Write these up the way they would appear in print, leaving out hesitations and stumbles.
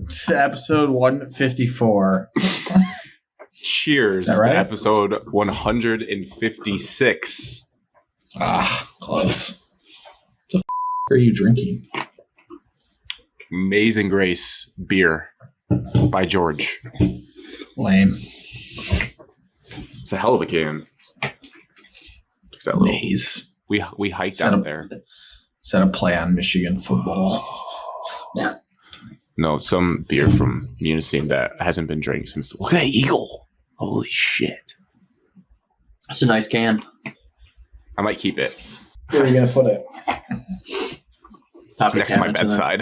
to episode 154. Cheers right? to episode 156. Close. What the are you drinking? Amazing Grace beer by George. Lame. It's a hell of a can. It's that little, Maze. we hiked out there. Is that a play on Michigan football? No, some beer from Munising that hasn't been drank since. Look at that eagle! Holy shit! That's a nice can. I might keep it. Where are you gonna put it? Top Next to my bedside.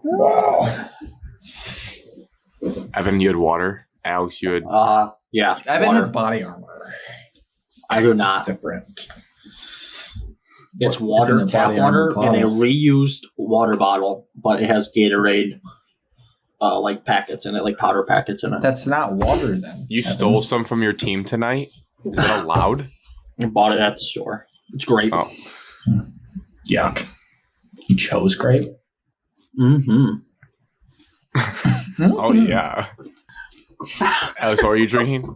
Wow. Evan, you had water. Alex, you had. Yeah. Evan water. has body armor. I do not. It's different. It's water, tap water, in a reused water bottle, but it has Gatorade like packets in it, like powder packets in it. That's not water then. You Evan. stole some from your team tonight? Is that allowed? I bought it at the store. It's great. Oh. Yuck. You chose grape? Mm-hmm. Oh, yeah. Alex, what are you drinking?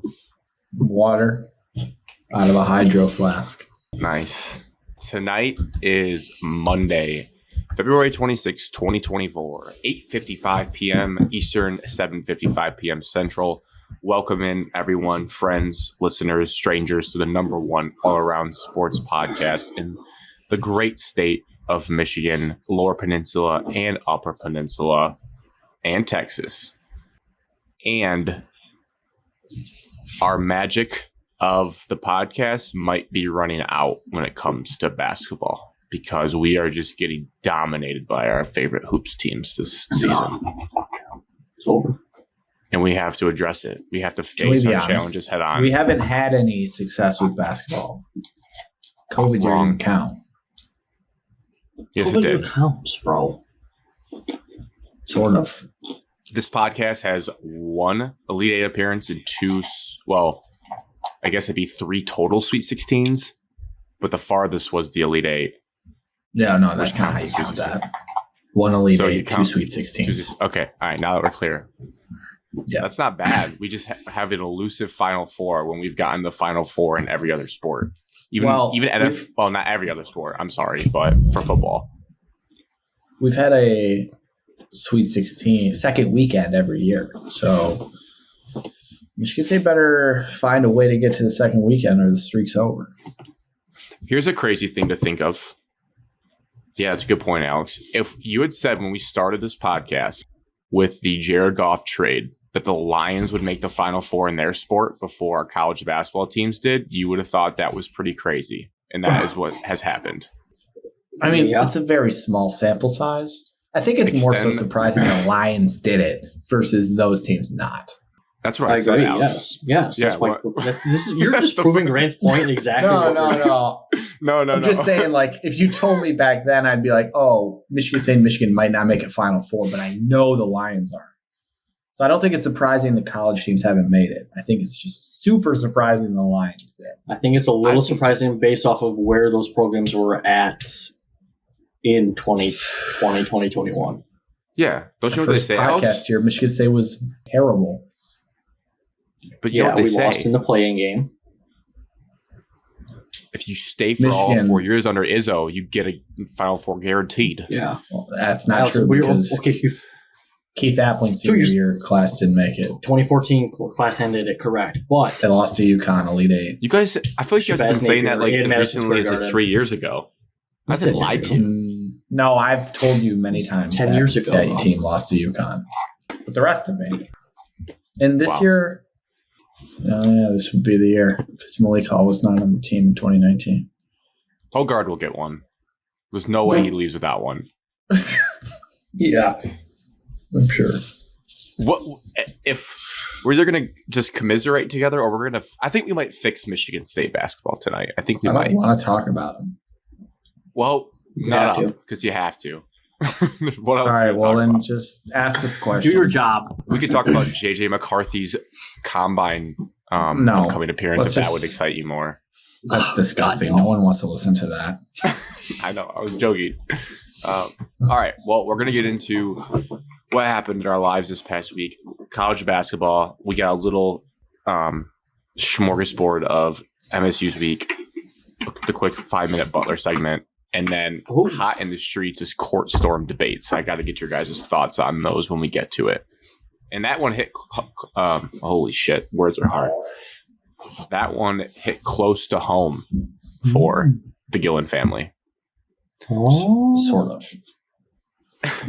Water out of a hydro flask. Nice. Tonight is Monday, February 26, 2024, 8:55 p.m. Eastern, 7:55 p.m. Central. Welcome in, everyone, friends, listeners, strangers, to the number one all-around sports podcast in the great state of Michigan, Lower Peninsula and Upper Peninsula, and Texas. And our magic of the podcast might be running out when it comes to basketball because we are just getting dominated by our favorite hoops teams this season. It's over. And we have to address it. We have to face our challenges head on. We haven't had any success with basketball. COVID didn't count. Yes, it did. Counts, bro. Sort of. This podcast has one Elite Eight appearance and two, I guess it'd be 3 total Sweet 16s, but the farthest was the Elite Eight. Yeah, no, that's not how you count that. One Elite So Eight, 2 Sweet 16s. Okay, all right, now that we're clear. Yeah. That's not bad. We just have an elusive Final Four when we've gotten the Final Four in every other sport. Even NFL, well, not every other sport, I'm sorry, but for football. We've had a Sweet 16 second weekend every year. So Michigan State better find a way to get to the second weekend or the streak's over. Here's a crazy thing to think of. Yeah, that's a good point, Alex. If you had said when we started this podcast with the Jared Goff trade that the Lions would make the Final Four in their sport before our college basketball teams did, you would have thought that was pretty crazy. And that is what has happened. I mean, it's a very small sample size. I think it's more so surprising the Lions did it versus those teams not. That's what I said, agree. Alex. Yes. Yeah, That's why you're just proving Grant's point exactly. No. I'm just saying, like, if you told me back then, I'd be like, oh, Michigan State and Michigan might not make it Final Four, but I know the Lions are. So I don't think it's surprising the college teams haven't made it. I think it's just super surprising the Lions did. I think it's a little surprising based off of where those programs were at in 2020, 2021. Yeah. Don't you know what they say, Podcast Alex? here, Michigan State was terrible. But you know what they say? We lost in the playing game. If you stay for all 4 years under Izzo, you get a Final Four guaranteed. Yeah. Well, that's not true because Keith Appling's senior year class didn't make it. 2014 class ended it correct, but they lost to UConn Elite Eight. You guys, I feel like you guys have been saying that like as recently as like 3 years ago. I've been lied to. No, I've told you many times 10 years ago that your team lost to UConn. But the rest of me. And this year, this would be the year because Malik Hall was not on the team in 2019. Hogard will get one. There's no way he leaves without one. Yeah, I'm sure. What if we're either going to just commiserate together, or we're going to? I think we might fix Michigan State basketball tonight. I think we might. I don't want to talk about them. Well, no, because you have to. What else? All right, well then just ask us questions. Do your job. We could talk about JJ McCarthy's combine upcoming appearance if that would excite you more. That's disgusting. No one wants to listen to that. I know. I was joking. All right. Well, we're going to get into what happened in our lives this past week. College basketball, we got a little smorgasbord of MSU's week, the quick 5-minute Butler segment, and then hot in the streets is court storm debates. I got to get your guys' thoughts on those when we get to it. And that one hit, holy shit, words are hard. That one hit close to home for the Gillen family. Oh. Sort of.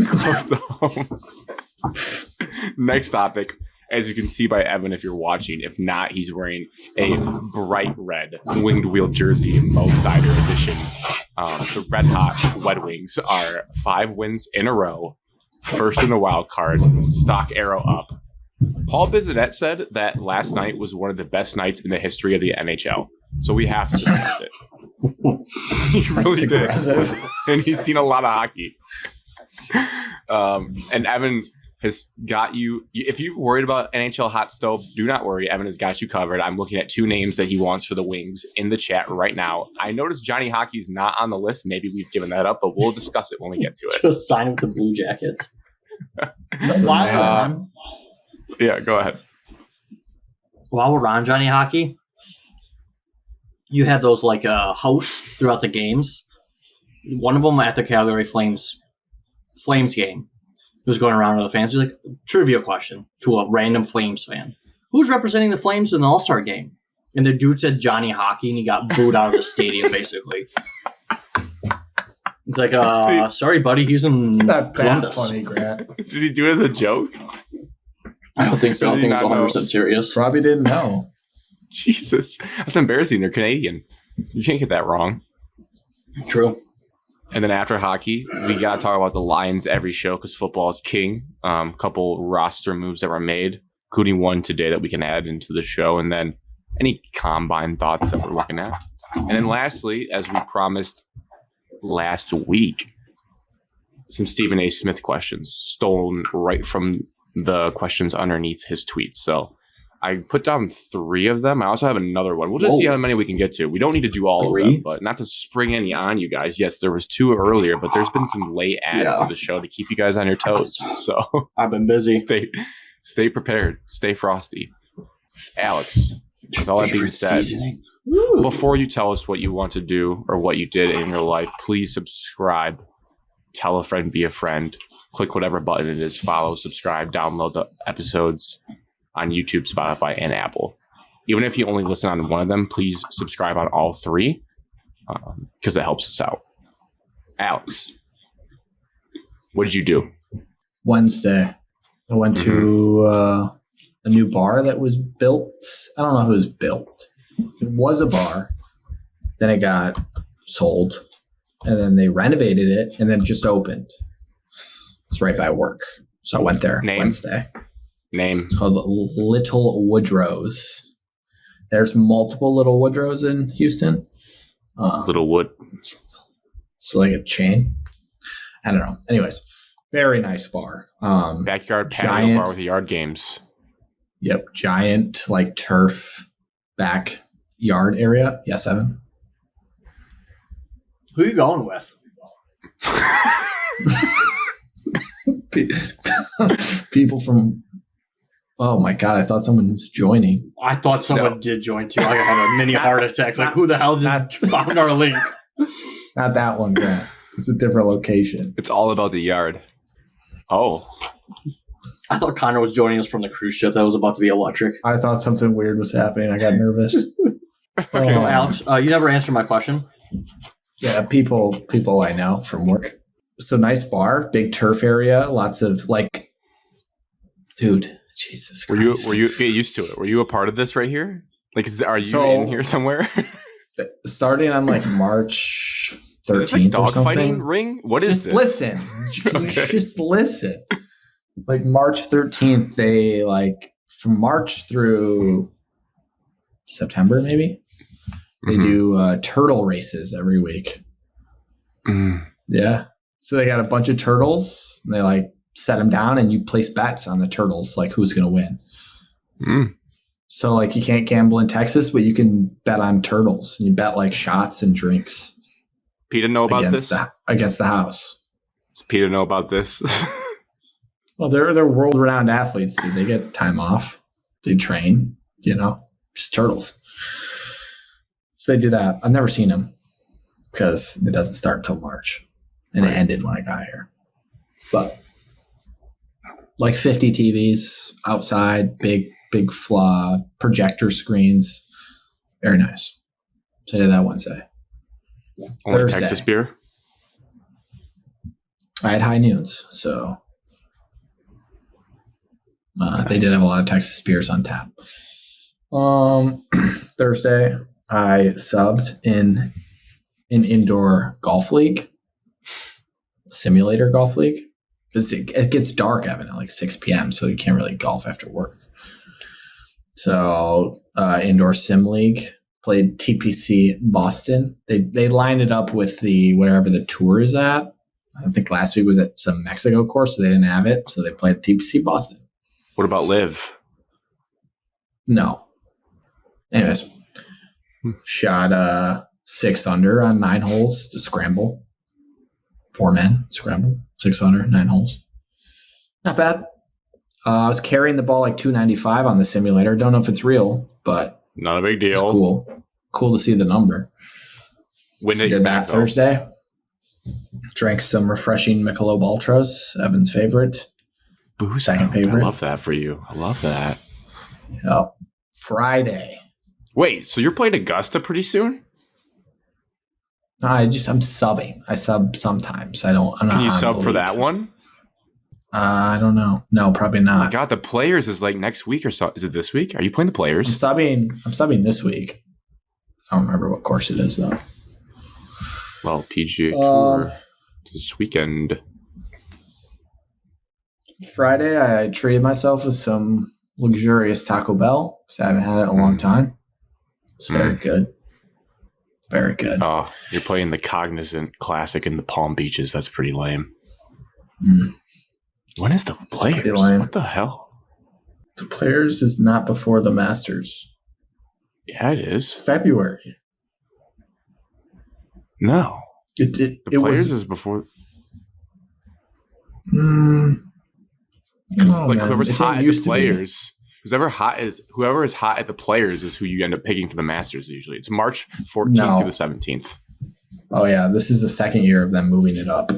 Close to home. Next topic. As you can see by Evan, if you're watching, if not, he's wearing a bright red winged wheel jersey in Mo Cider edition. The Red Hot Red Wings are 5 wins in a row, first in the wild card, stock arrow up. Paul Bissonnette said that last night was one of the best nights in the history of the NHL. So we have to discuss it. He really did. And he's seen a lot of hockey. And Evan has got you. If you're worried about NHL hot stove, do not worry. Evan has got you covered. I'm looking at 2 names that he wants for the Wings in the chat right now. I noticed Johnny Hockey's not on the list. Maybe we've given that up, but we'll discuss it when we get to it. Just sign with the Blue Jackets. Yeah, go ahead. While we're on Johnny Hockey, you had those hosts throughout the games. One of them at the Calgary Flames game. He was going around to the fans. He's like, trivia question to a random Flames fan. Who's representing the Flames in the All-Star game? And the dude said Johnny Hockey, and he got booed out of the stadium, basically. He's like, sorry, buddy, he's in Columbus. Funny, Grant. Did he do it as a joke? I don't think so. I think it was 100% serious. Probably didn't know. Jesus. That's embarrassing. They're Canadian. You can't get that wrong. True. And then after hockey, we got to talk about the Lions every show because football is king. Couple roster moves that were made, including one today that we can add into the show. And then any combine thoughts that we're looking at. And then lastly, as we promised last week, some Stephen A. Smith questions stolen right from the questions underneath his tweets. So I put down 3 of them. I also have another one. We'll just see how many we can get to. We don't need to do all 3 of them, but not to spring any on you guys. Yes, there was 2 earlier, but there's been some late adds to the show to keep you guys on your toes. So I've been busy. Stay prepared. Stay frosty. Alex, with all that being said, before you tell us what you want to do or what you did in your life, please subscribe, tell a friend, be a friend, click whatever button it is, follow, subscribe, download the episodes on YouTube, Spotify, and Apple. Even if you only listen on one of them, please subscribe on all 3 because it helps us out. Alex, what did you do? Wednesday, I went to a new bar that was built. I don't know who was built. It was a bar. Then it got sold. And then they renovated it and then just opened. It's right by work. So I went there Wednesday. Name. It's called Little Woodrow's. There's multiple Little Woodrow's in Houston. Little Wood. It's like a chain. I don't know. Anyways, very nice bar. Backyard patio bar with yard games. Yep. Giant turf backyard area. Yes, Evan. Who are you going with? People from. Oh my God! I thought someone was joining. I thought someone did join too. I had a mini heart attack. Like, who the hell just found our link? Not that one, Grant. It's a different location. It's all about the yard. Oh. I thought Connor was joining us from the cruise ship that was about to be electric. I thought something weird was happening. I got nervous. Okay, Alex, you never answered my question. Yeah, people I know from work. So nice bar, big turf area, lots of dude, Jesus Christ. Were you get used to it? Were you a part of this right here? Are you in here somewhere? Starting on March 13th dog or something. Fighting ring? What is this? Listen. Just listen. March 13th, they from March through September maybe. They do turtle races every week. Mm. Yeah. So they got a bunch of turtles and they set them down and you place bets on the turtles, who's going to win. Mm. So you can't gamble in Texas, but you can bet on turtles. And you bet shots and drinks. Peter know about this? Against the house. Does Peter know about this? Well, they're world-renowned athletes, dude. They get time off. They train, just turtles. So they do that. I've never seen them because it doesn't start until March. And It ended when I got here. But like 50 TVs outside, big projector screens. Very nice. So I did that Wednesday. Only Thursday, Texas beer? I had high noons, so they did have a lot of Texas beers on tap. Thursday, I subbed in an indoor golf league, simulator golf league, because it gets dark, Evan, at like 6 p.m., so you can't really golf after work. So indoor sim league, played TPC Boston. They lined it up with wherever the tour is at. I think last week was at some Mexico course, so they didn't have it. So they played TPC Boston. What about Live? No. Anyways, shot 6 under on 9 holes. It's a scramble. 4 men, scramble. 6 under, 9 holes. Not bad. I was carrying the ball like 295 on the simulator. Don't know if it's real, but not a big deal. It's cool. Cool to see the number. When did that Thursday. Drank some refreshing Michelob Ultras, Evan's favorite. Booze, second favorite. I love that for you. I love that. Yep. Friday. Wait, so you're playing Augusta pretty soon? No, I'm subbing. I sub sometimes. I'm not. Can you sub for that one? I don't know. No, probably not. Oh my God, the Players is like next week or so. Is it this week? Are you playing the Players? I'm subbing this week. I don't remember what course it is though. Well, PGA Tour this weekend. Friday, I treated myself with some luxurious Taco Bell because I haven't had it in a long time. It's very good. Very good. Oh, you're playing the Cognizant Classic in the Palm Beaches. That's pretty lame. When is the Players? What the hell? The Players is not before the Masters. Yeah, it is. February. No. The Players is before. No, whoever's hot at the Players, whoever is hot at the Players is who you end up picking for the Masters usually. It's March 14th to the 17th. Oh yeah, this is the second year of them moving it up.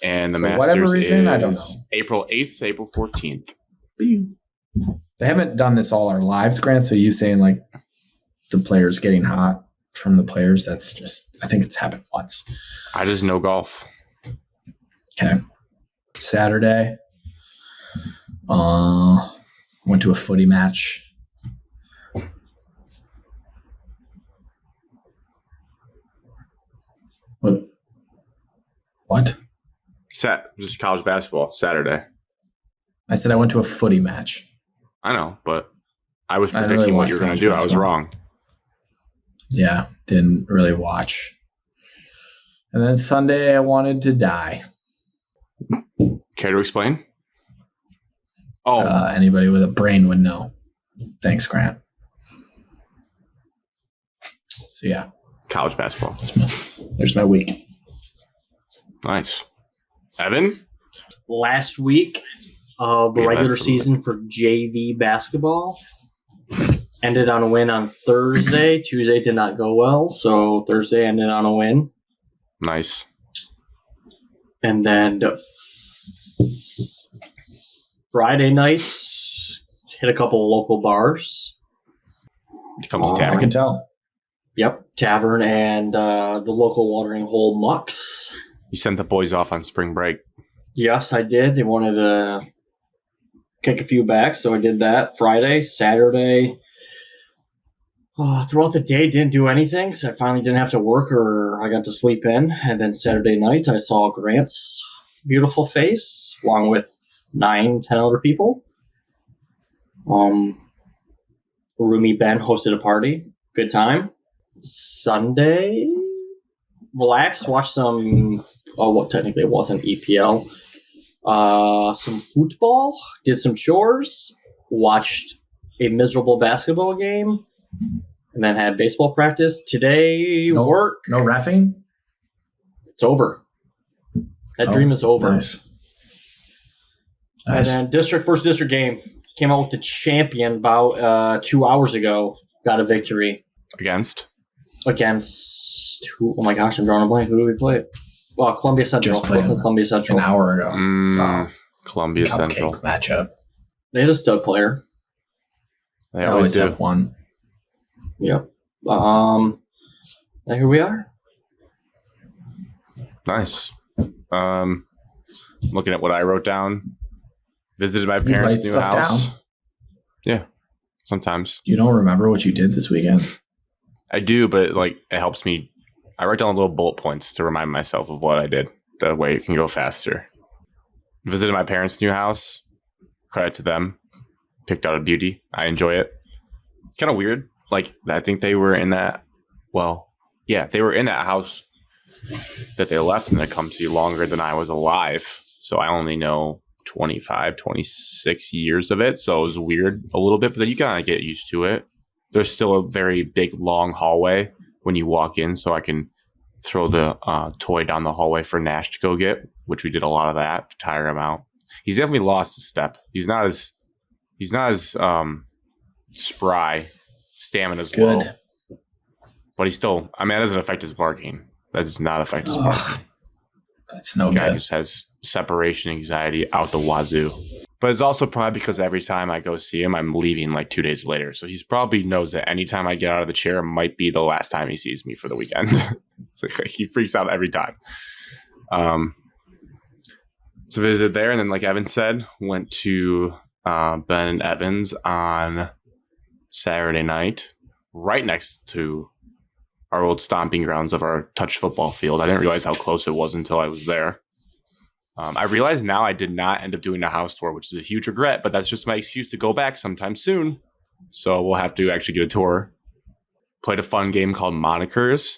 And the for Masters whatever reason, is I don't know. April 8th to April 14th. They haven't done this all our lives, Grant. So you saying like the Players getting hot from the Players? That's just, I think it's happened once. I just know golf. Okay. Saturday, went to a footy match. What? Just college basketball Saturday. I said I went to a footy match. I know, but I was predicting what you were going to do. I was wrong. Yeah, didn't really watch. And then Sunday, I wanted to die. Care to explain? Oh, anybody with a brain would know. Thanks, Grant. So yeah, college basketball. There's my week. Nice. Evan? Last week of the regular season for JV basketball ended on a win on Thursday. Tuesday did not go well, so Thursday ended on a win. Nice. And then Friday night, hit a couple of local bars. It comes to tavern. I can tell. Yep, tavern and the local watering hole Mucks. You sent the boys off on spring break. Yes, I did. They wanted to kick a few back, so I did that. Friday, Saturday. Throughout the day, didn't do anything, so I finally didn't have to work or I got to sleep in. And then Saturday night, I saw Grant's beautiful face, along with 9, 10 other people. Roomie Ben hosted a party. Good time. Sunday, relaxed, watched some, what technically it wasn't EPL. Some football, did some chores, watched a miserable basketball game, and then had baseball practice. Today, work. No reffing? It's over. That dream is over. Nice. Nice. And then district first district game came out with the champion about 2 hours ago. Got a victory Against who? Oh my gosh, I'm drawing a blank. Who do we play? Well, Columbia Central. Just played Columbia Central. An hour ago. Columbia Cupcake Central matchup. They had a stud player. They always do. have one. Yep. And here we are. Nice. Looking at what I wrote down. Visited my parents' new house. Down? Yeah, sometimes. You don't remember what you did this weekend? I do, but it helps me. I write down little bullet points to remind myself of what I did. That way it can go faster. Visited my parents' new house. Credit to them. Picked out a beauty. I enjoy it. It's kind of weird. I think they were in that. Well, yeah, they were in that house that they left in the Tecumseh longer than I was alive. So I only know 25, 26 years of it. So it was weird a little bit, but then you kind of get used to it. There's still a very big, long hallway when you walk in. So I can throw the toy down the hallway for Nash to go get, which we did a lot of that to tire him out. He's definitely lost a step. He's not as spry. Stamina's low. But he's still, that doesn't affect his barking. That does not affect his barking. That's no guy good. Just has separation anxiety out the wazoo. But it's also probably because every time I go see him, I'm leaving 2 days later. So he's probably knows that anytime I get out of the chair might be the last time he sees me for the weekend. He freaks out every time. So visited there, and then like Evan said, went to Ben and Evans on Saturday night, right next to our old stomping grounds of our touch football field. I didn't realize how close it was until I was there. I realize now I did not end up doing a house tour, which is a huge regret, but that's just my excuse to go back sometime soon. So we'll have to actually get a tour. Played a fun game called Monikers,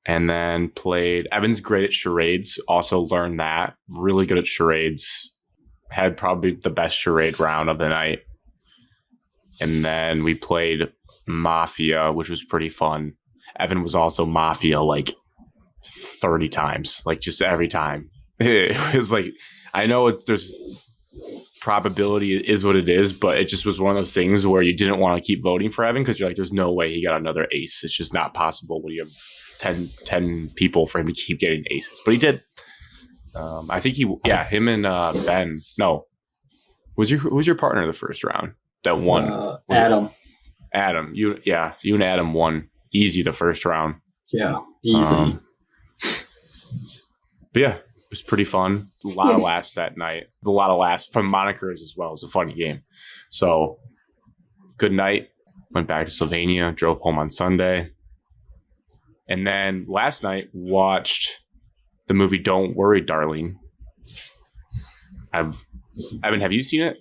and then played Evan's great at charades. Also learned that. Really good at charades. Had probably the best charade round of the night. And then we played Mafia, which was pretty fun. Evan was also Mafia 30 times, just every time. It was I know there's probability is what it is, but it just was one of those things where you didn't want to keep voting for Evan because you're there's no way he got another ace. It's just not possible when you have 10 people for him to keep getting aces. But he did. I think him and Ben. No, who was your partner in the first round that won? Adam. Adam, you and Adam won easy the first round. Yeah, easy. But yeah, it was pretty fun. A lot of laughs that night. A lot of laughs from Monikers as well. It was a funny game. So good night. Went back to Sylvania. Drove home on Sunday. And then last night watched the movie Don't Worry, Darling. Evan, have you seen it?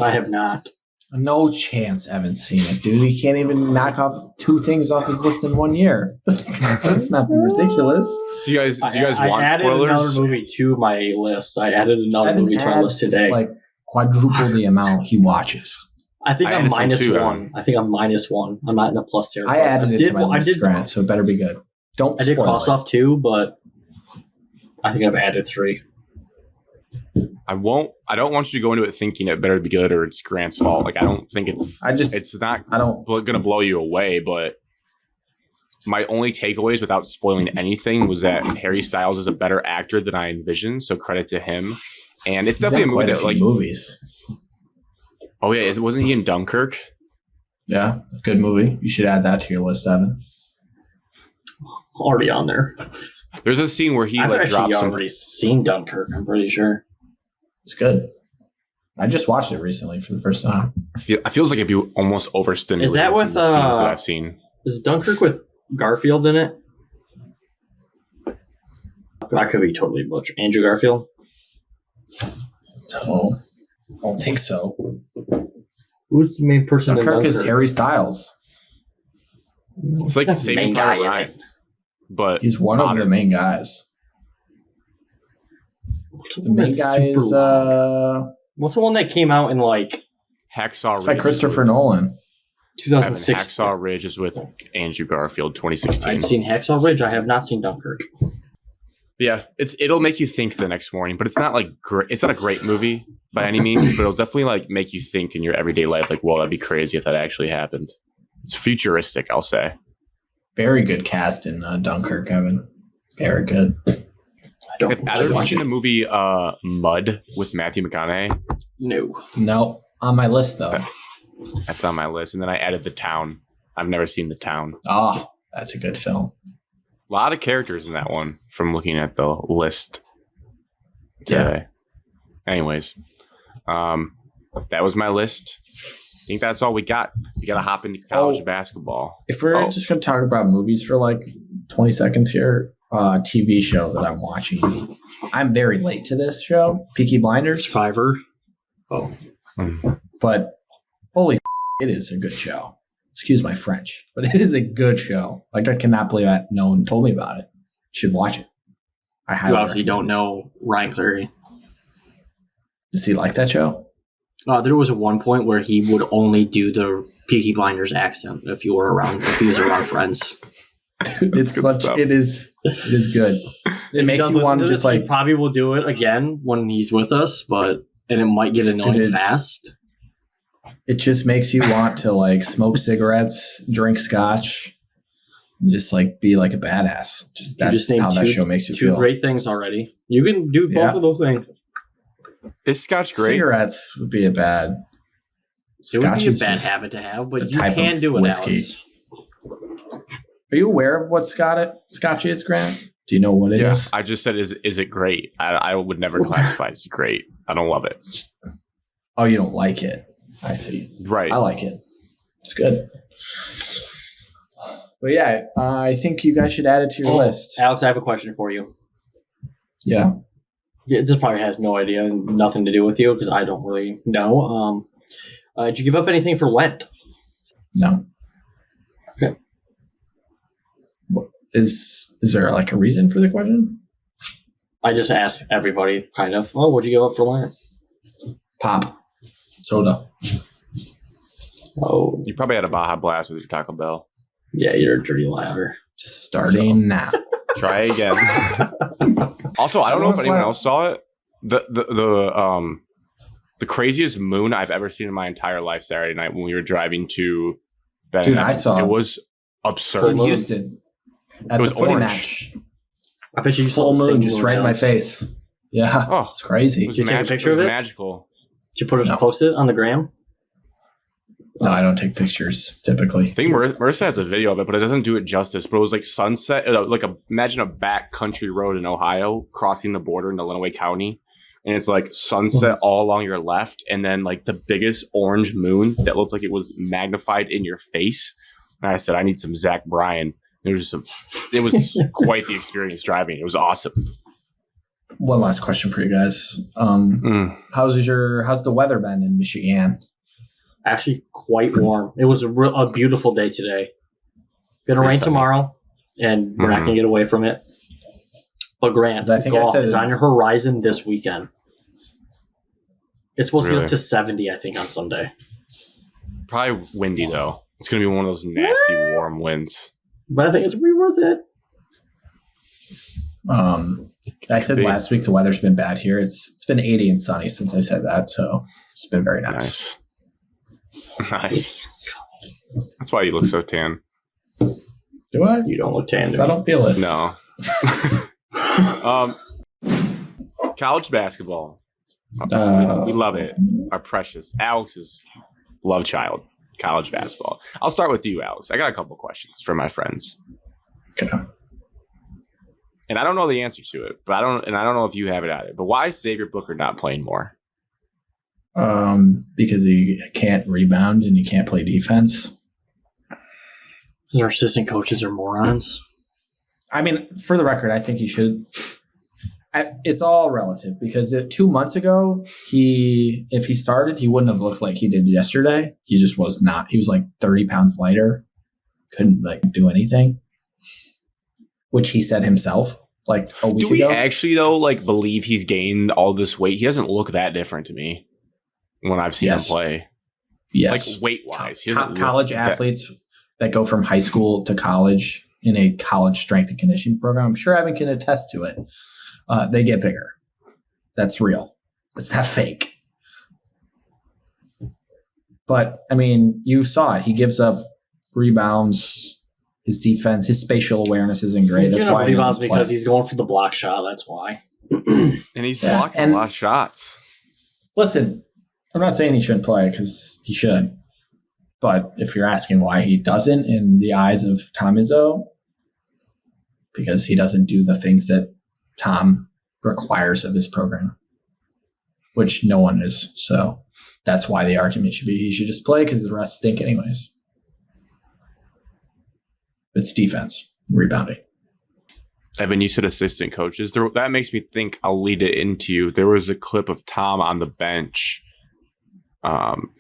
I have not. No chance Evan's seen it, dude. He can't even knock off 2 things off his list in 1 year. That's not ridiculous. Do you guys want spoilers? I added another movie to my list. I added another movie to my list today. Quadruple the amount he watches. I think I'm -1. I think I'm -1. I'm not in the plus tier. I added it to my list, Grant, so it better be good. I did cross off 2, but I think I've added 3. I don't want you to go into it thinking it better be good or it's Grant's fault. I don't think it's not going to blow you away, but my only takeaways without spoiling anything was that Harry Styles is a better actor than I envisioned. So credit to him. And it's definitely a movie that movies. Oh yeah. Wasn't he in Dunkirk? Yeah. Good movie. You should add that to your list, Evan. Already on there. There's a scene where he drops some. I've already seen Dunkirk. I'm pretty sure. It's good. I just watched it recently for the first time. It feels like it'd be almost overstimulating. Is that with the scenes that I've seen? Is Dunkirk with Garfield in it? I could be totally butchered. Andrew Garfield? No, I don't think so. Who's the main person? Dunkirk is Harry Styles. It's like the same guy, right? But he's one of the main guys. The main guy is what's the one that came out in Hacksaw Ridge? It's by Christopher Nolan. 2006. Hacksaw Ridge is with Andrew Garfield, 2016. I've seen Hacksaw Ridge. I have not seen Dunkirk. Yeah, it'll make you think the next morning, but it's not like it's not a great movie by any means, but it'll definitely like make you think in your everyday life, like, well, that'd be crazy if that actually happened. It's futuristic, I'll say. Very good cast in Dunkirk, Kevin. Very good. Have either watching the movie Mud with Matthew McConaughey? No, on my list though. That's on my list, and then I added The Town. I've never seen The Town. Oh, that's a good film. A lot of characters in that one from looking at the list today. Yeah. Anyways, that was my list. I think that's all we got. We got to hop into college basketball. If we're just going to talk about movies for like 20 seconds here, TV show that I'm watching. I'm very late to this show, Peaky Blinders. Fiverr. But holy it is a good show. Excuse my French, but it is a good show. Like, I cannot believe that no one told me about it. You should watch it. I obviously don't know Ryan Clary. Does he like that show? There was at one point where he would only do the Peaky Blinders accent if he was around friends. Dude, it is good. It makes you want to just like. He probably will do it again when he's with us, and it might get annoying fast. It just makes you want to like smoke cigarettes, drink scotch, and just like be like a badass. That's how that show makes you feel. Two great things already. You can do both of those things. Is scotch great? Cigarettes would be a bad. It would be a bad habit to have, but you can do it, Alex. Are you aware of what scotch is, Grant? Do you know what it is? I just said, is it great? I would never classify it as great. I don't love it. Oh, you don't like it? I see. Right. I like it. It's good. But yeah, I think you guys should add it to your list. Alex, I have a question for you. Yeah. This probably has no idea, nothing to do with you because I don't really know. Did you give up anything for Lent? No. Okay. Is there like a reason for the question? I just asked everybody kind of, what'd you give up for Lent? Pop. Soda. Oh. You probably had a Baja Blast with your Taco Bell. Yeah, you're a dirty liar. Starting now. Try again. Also, I don't know if anyone else saw it. The craziest moon I've ever seen in my entire life Saturday night when we were driving to Ben. Dude, I saw it. It was absurd. In Houston. At the footy match. I bet you full moon just right in my face. Yeah. Oh, it's crazy. Did you take a picture of it? Magical. Did you post it on the gram? No, I don't take pictures typically. I think Marissa has a video of it, but it doesn't do it justice. But it was like sunset, imagine a back country road in Ohio crossing the border into Lenawee County, and it's like sunset all along your left, and then like the biggest orange moon that looked like it was magnified in your face. And I said, I need some Zach Bryan. It was quite the experience driving. It was awesome. One last question for you guys. How's the weather been in Michigan? Actually, quite warm. It was a beautiful day today. Gonna rain tomorrow, and we're not gonna get away from it. But Grant, I think golf is on your horizon this weekend. It's supposed to get up to 70, I think, on Sunday. Probably windy though. It's gonna be one of those nasty warm winds. But I think it's really worth it. I said last week the weather's been bad here. It's been 80 and sunny since I said that, so it's been very nice. Nice. That's why you look so tan. Do I? You don't look tan. I don't feel it. No. College basketball. We love it. Our precious Alex's love child. College basketball. I'll start with you, Alex. I got a couple questions for my friends. Okay. And I don't know the answer to it, but I don't know if you have it either. But why is Xavier Booker not playing more? Because he can't rebound and he can't play defense. Our assistant coaches are morons. I mean, for the record, I think he should. It's all relative because 2 months ago, if he started, he wouldn't have looked like he did yesterday. He just was not. He was like 30 pounds lighter, couldn't like do anything, which he said himself like a week ago. Do we actually though like believe he's gained all this weight? He doesn't look that different to me when I've seen him play. Yes, like weight wise, college athletes that go from high school to college in a college strength and conditioning program. I'm sure Evan can attest to it. They get bigger. That's real. It's not fake. But, I mean, you saw it. He gives up rebounds. His defense, his spatial awareness isn't great. That's why he doesn't play. Because he's going for the block shot. That's why. And he's blocking a lot of shots. Listen, I'm not saying he shouldn't play because he should. But if you're asking why he doesn't in the eyes of Tom Izzo, because he doesn't do the things that Tom requires of his program, which no one is. So that's why the argument should be he should just play because the rest stink anyways. It's defense, rebounding. Evan, you said assistant coaches. That makes me think I'll lead it into. There was a clip of Tom on the bench.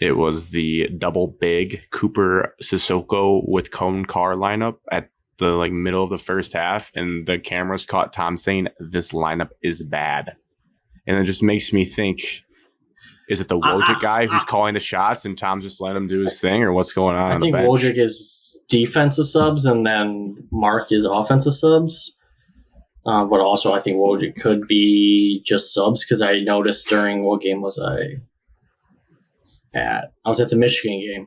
It was the double big Cooper Sissoko with Cone Carr lineup at the middle of the first half, and the cameras caught Tom saying this lineup is bad, and it just makes me think: is it the Wojcik guy who's calling the shots, and Tom just let him do his thing, or what's going on? I think Wojcik is defensive subs, and then Mark is offensive subs. But also, I think Wojcik could be just subs because I noticed during what game was I at? I was at the Michigan game,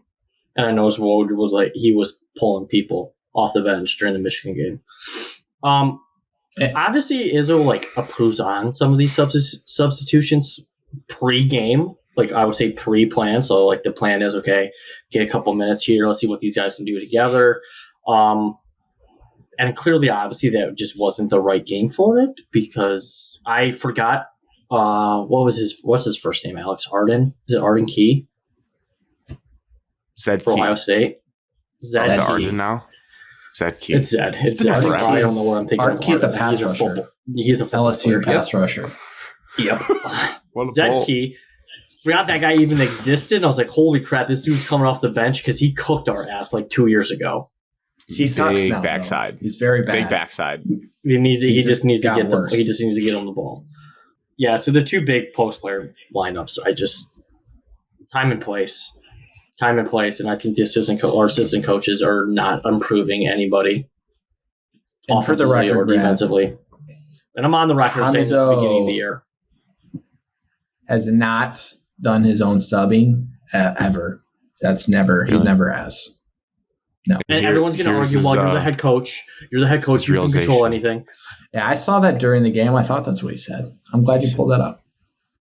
and I noticed Wojcik was he was pulling people off the bench during the Michigan game. Obviously, Izzo approves on some of these substitutions pre-game. I would say pre-plan. So the plan is, okay, get a couple minutes here. Let's see what these guys can do together. And clearly, obviously, that just wasn't the right game for it because I forgot what's his first name? Alex Arden? Is it Arden Key? Zed for Key. Ohio State. Zed Arden now. Zed Key. It's Zed. It's Zed. I don't know what I'm thinking. Arden Key's a pass rusher. He's a LSU pass rusher. Yep. Zed Key. Forgot that guy even existed. I was like, holy crap, this dude's coming off the bench because he cooked our ass 2 years ago. He sucks big now. Backside. Though. He's very bad. Big backside. He just needs to get on the ball. Yeah, so the two big post player lineups, time and place, and I think the assistant coaches are not improving anybody and for the record, or defensively. And I'm on the record saying this at the beginning of the year. Has not done his own subbing ever. He never has. No. And everyone's going to argue, well, you're the head coach. You're the head coach. You can control anything. Yeah, I saw that during the game. I thought that's what he said. I'm glad you pulled that up.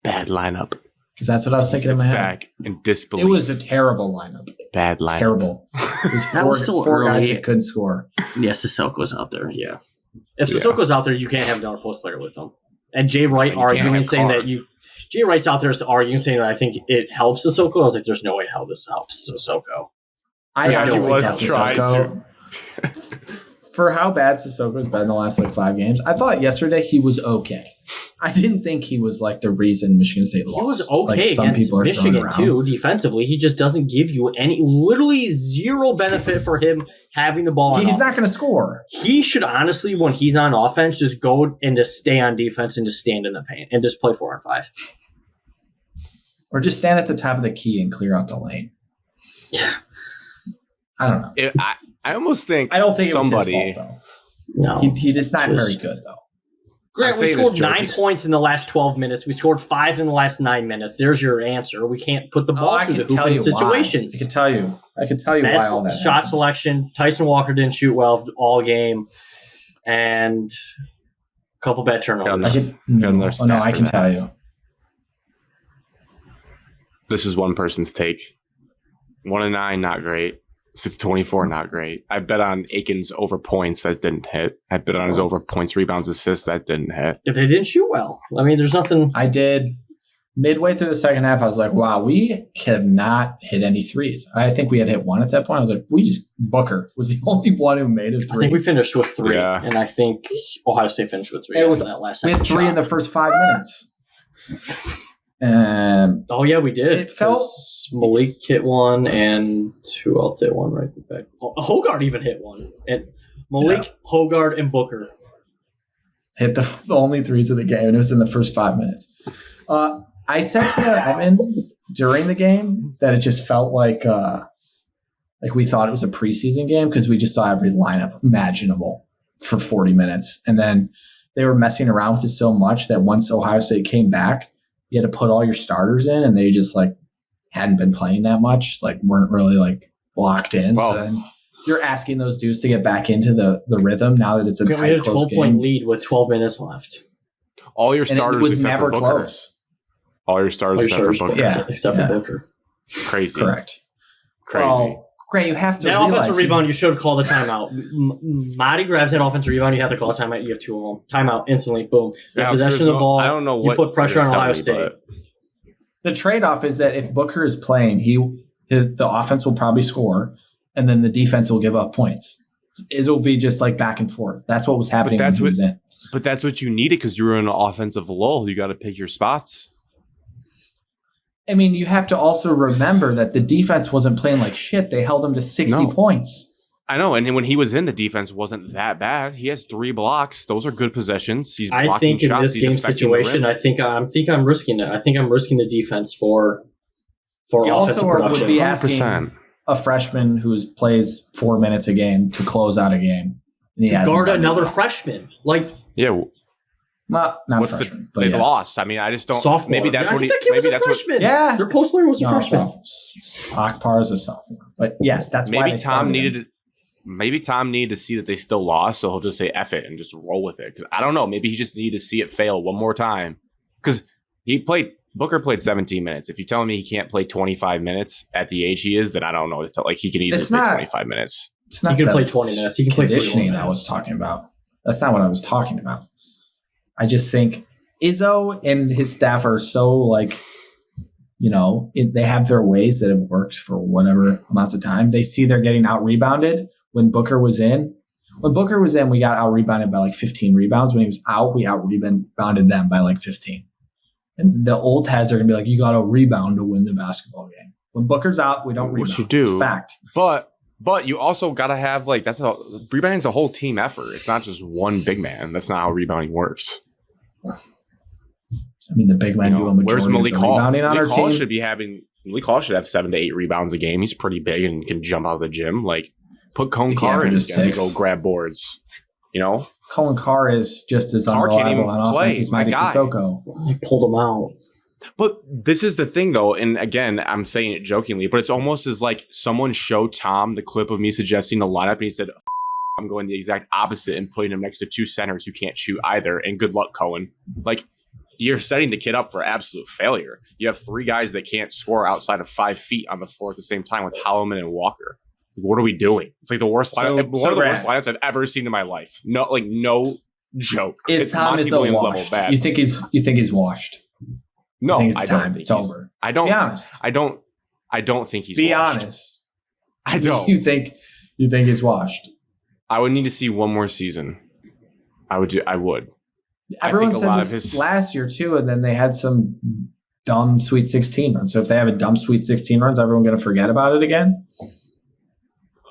Bad lineup. Because that's what I was thinking in my head. Back in disbelief. It was a terrible lineup. Bad lineup. Terrible. It was four guys that couldn't score. Yeah, Sissoko's out there. Yeah. If Sissoko's out there, you can't have another post player with him. And Jay Wright arguing and saying that Jay Wright's out there arguing saying that I think it helps Sissoko. I was like, there's no way how this helps Sissoko. I still think Sissoko. For how bad Sissoko's been the last 5 games, I thought yesterday he was okay. I didn't think he was the reason Michigan State lost. He was okay some people are Michigan too defensively. He just doesn't give you literally zero benefit for him having the ball. He's not going to score. He should honestly, when he's on offense, just go and just stay on defense and just stand in the paint and just play 4 and 5. Or just stand at the top of the key and clear out the lane. Yeah. I don't know. I almost think I don't think it was his fault, though. No. He just not very good, though. Grant, we scored 9 points in the last 12 minutes. We scored 5 in the last 9 minutes. There's your answer. We can't put the ball through the hoop in situations. I can tell you why all that shot happened. Selection. Tyson Walker didn't shoot well all game. And a couple bad turnovers. I can tell you. This is one person's take. 1-9, not great. 6-24, not great. I bet on Aikens over points. That didn't hit. I bet on his over points, rebounds, assists. That didn't hit. They didn't shoot well. I mean, there's nothing. I did. Midway through the second half, I was like, wow, we have not hit any threes. I think we had hit one at that point. I was like, Booker was the only one who made a 3. I think we finished with 3. Yeah. And I think Ohio State finished with 3. We had 3 in the first 5 minutes. We did. It felt Malik hit one, and who else hit one right back? Hogard even hit one, and Malik, Hogard, and Booker hit the only 3s of the game, and it was in the first 5 minutes. I said to Evan during the game that it just felt like Like we thought it was a preseason game because we just saw every lineup imaginable for 40 minutes. And then they were messing around with it so much that once Ohio State came back, you had to put all your starters in and they just like hadn't been playing that much, like weren't really like locked in. Well, so then you're asking those dudes to get back into the rhythm now that it's a tight, close game. 12-point lead with 12 minutes left. All your starters and it was never close. All your starters except for Booker. Yeah, except for Booker. Crazy. Correct. Crazy. Well, Grant, you have to that realize offensive rebound, you should call the timeout. Marty grabs that offensive rebound, you have to call a timeout. You have two of them. Timeout instantly. Boom. Yeah, possession of the ball. I don't know what you put pressure on Ohio State. The trade-off is that if Booker is playing, the offense will probably score, and then the defense will give up points. It'll be just like back and forth. That's what was happening when he was in. But that's what you needed because you were in an offensive lull. You got to pick your spots. I mean, you have to also remember that the defense wasn't playing like shit. They held him to 60 points. I know, and when he was in, the defense wasn't that bad. He has 3 blocks; those are good possessions. He's blocking I think shots. in this game situation, I think I'm risking it. I think I'm risking the defense for you offensive also production. would be asking 100%. a freshman who plays 4 minutes a game to close out a game. And he guard another freshman, like not a freshman. They lost. I mean, I just don't. Sophomore. Maybe that's what he. Maybe that's freshman. Yeah, their post player was a freshman. Akbar is a sophomore, but yes, that's maybe why Tom needed. Maybe Tom needed to see that they still lost, so he'll just say F it and just roll with it. Because I don't know. Maybe he just needed to see it fail one more time. Because Booker played 17 minutes. If you tell me he can't play 25 minutes at the age he is, then I don't know. Like he can easily play 25 minutes. It's not he can play 20 minutes. He can play conditioning I was talking about. That's not what I was talking about. I just think Izzo and his staff are so like, they have their ways that have worked for whatever amounts of time. They see they're getting out rebounded. When Booker was in, we got out rebounded by like 15 rebounds. When he was out, we out rebounded them by like 15. And the old heads are going to be like, you got to rebound to win the basketball game. When Booker's out, we don't rebound. Which you do. It's fact. But you also got to have rebounding's a whole team effort. It's not just one big man. That's not how rebounding works. I mean, the big man do a majority of the rebounding on our team. Malik Hall should have 7 to 8 rebounds a game. He's pretty big and can jump out of the gym. Like, put Cone Carr in and go grab boards. Colin Carr is just as unreliable on offense as Mighty Sissoko. They pulled him out. But this is the thing, though, and again, I'm saying it jokingly, but it's almost as like someone showed Tom the clip of me suggesting the lineup, and he said, I'm going the exact opposite and putting him next to 2 centers who can't shoot either, and good luck, Cohen. Like, you're setting the kid up for absolute failure. You have 3 guys that can't score outside of 5 feet on the floor at the same time with Holloman and Walker. What are we doing? It's like the worst lineup. One of the worst lineups I've ever seen in my life. No joke. Is Tom Izzo washed? Level bad. You think he's washed? No, I don't think it's over. I don't. Be honest. I don't think he's. Be washed. honest. I don't. You think he's washed? I would need to see one more season. I would. Everyone said this last year too, and then they had some dumb Sweet 16 run. So if they have a dumb Sweet 16 run, is everyone going to forget about it again?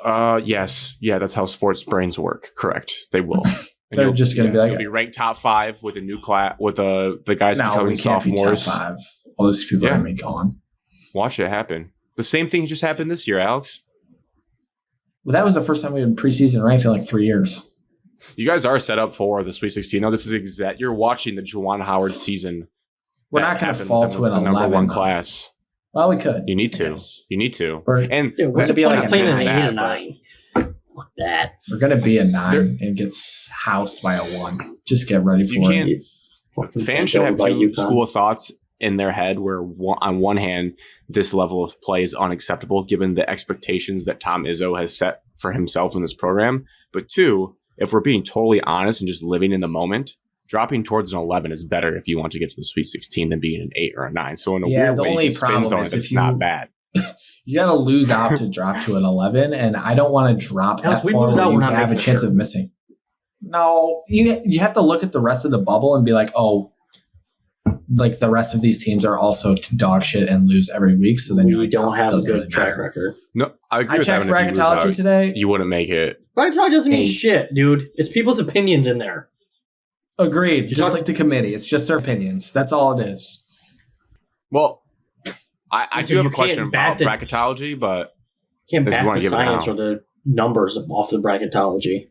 Yes. Yeah, that's how sports brains work. Correct. They will. They're just going to be like, you'll be ranked top 5 with a new class with the guys becoming sophomores. Top 5. All those people are going to be gone. Watch it happen. The same thing just happened this year, Alex. Well, that was the first time we had preseason ranked in like 3 years. You guys are set up for the Sweet 16. No, this is you're watching the Juwan Howard season. We're not going to fall to an 11. Number 1 class. Well, we could. You need to. You need to. And we're to be like playing an 8 and 9. Fuck that. We're going to be a 9 and get housed by a 1. Just get ready for it. Fans should have 2 school of thoughts in their head where on one hand, this level of play is unacceptable given the expectations that Tom Izzo has set for himself in this program. But 2, if we're being totally honest and just living in the moment, dropping towards an 11 is better if you want to get to the Sweet 16 than being an 8 or a 9. So in a weird way, only problem is it's not bad. You got to lose out to drop to an 11, and I don't want to drop that far where you have a chance of missing. No, you have to look at the rest of the bubble and be like, oh, like the rest of these teams are also dog shit and lose every week. So then we don't have a good track record. No, I checked bracketology today. You wouldn't make it. Bracketology doesn't mean shit, dude. It's people's opinions in there. Agreed. Just like the committee. It's just their opinions. That's all it is. Well, I do have a question about bracketology, but Can't If you back wanna the give it science now. or the numbers off the bracketology.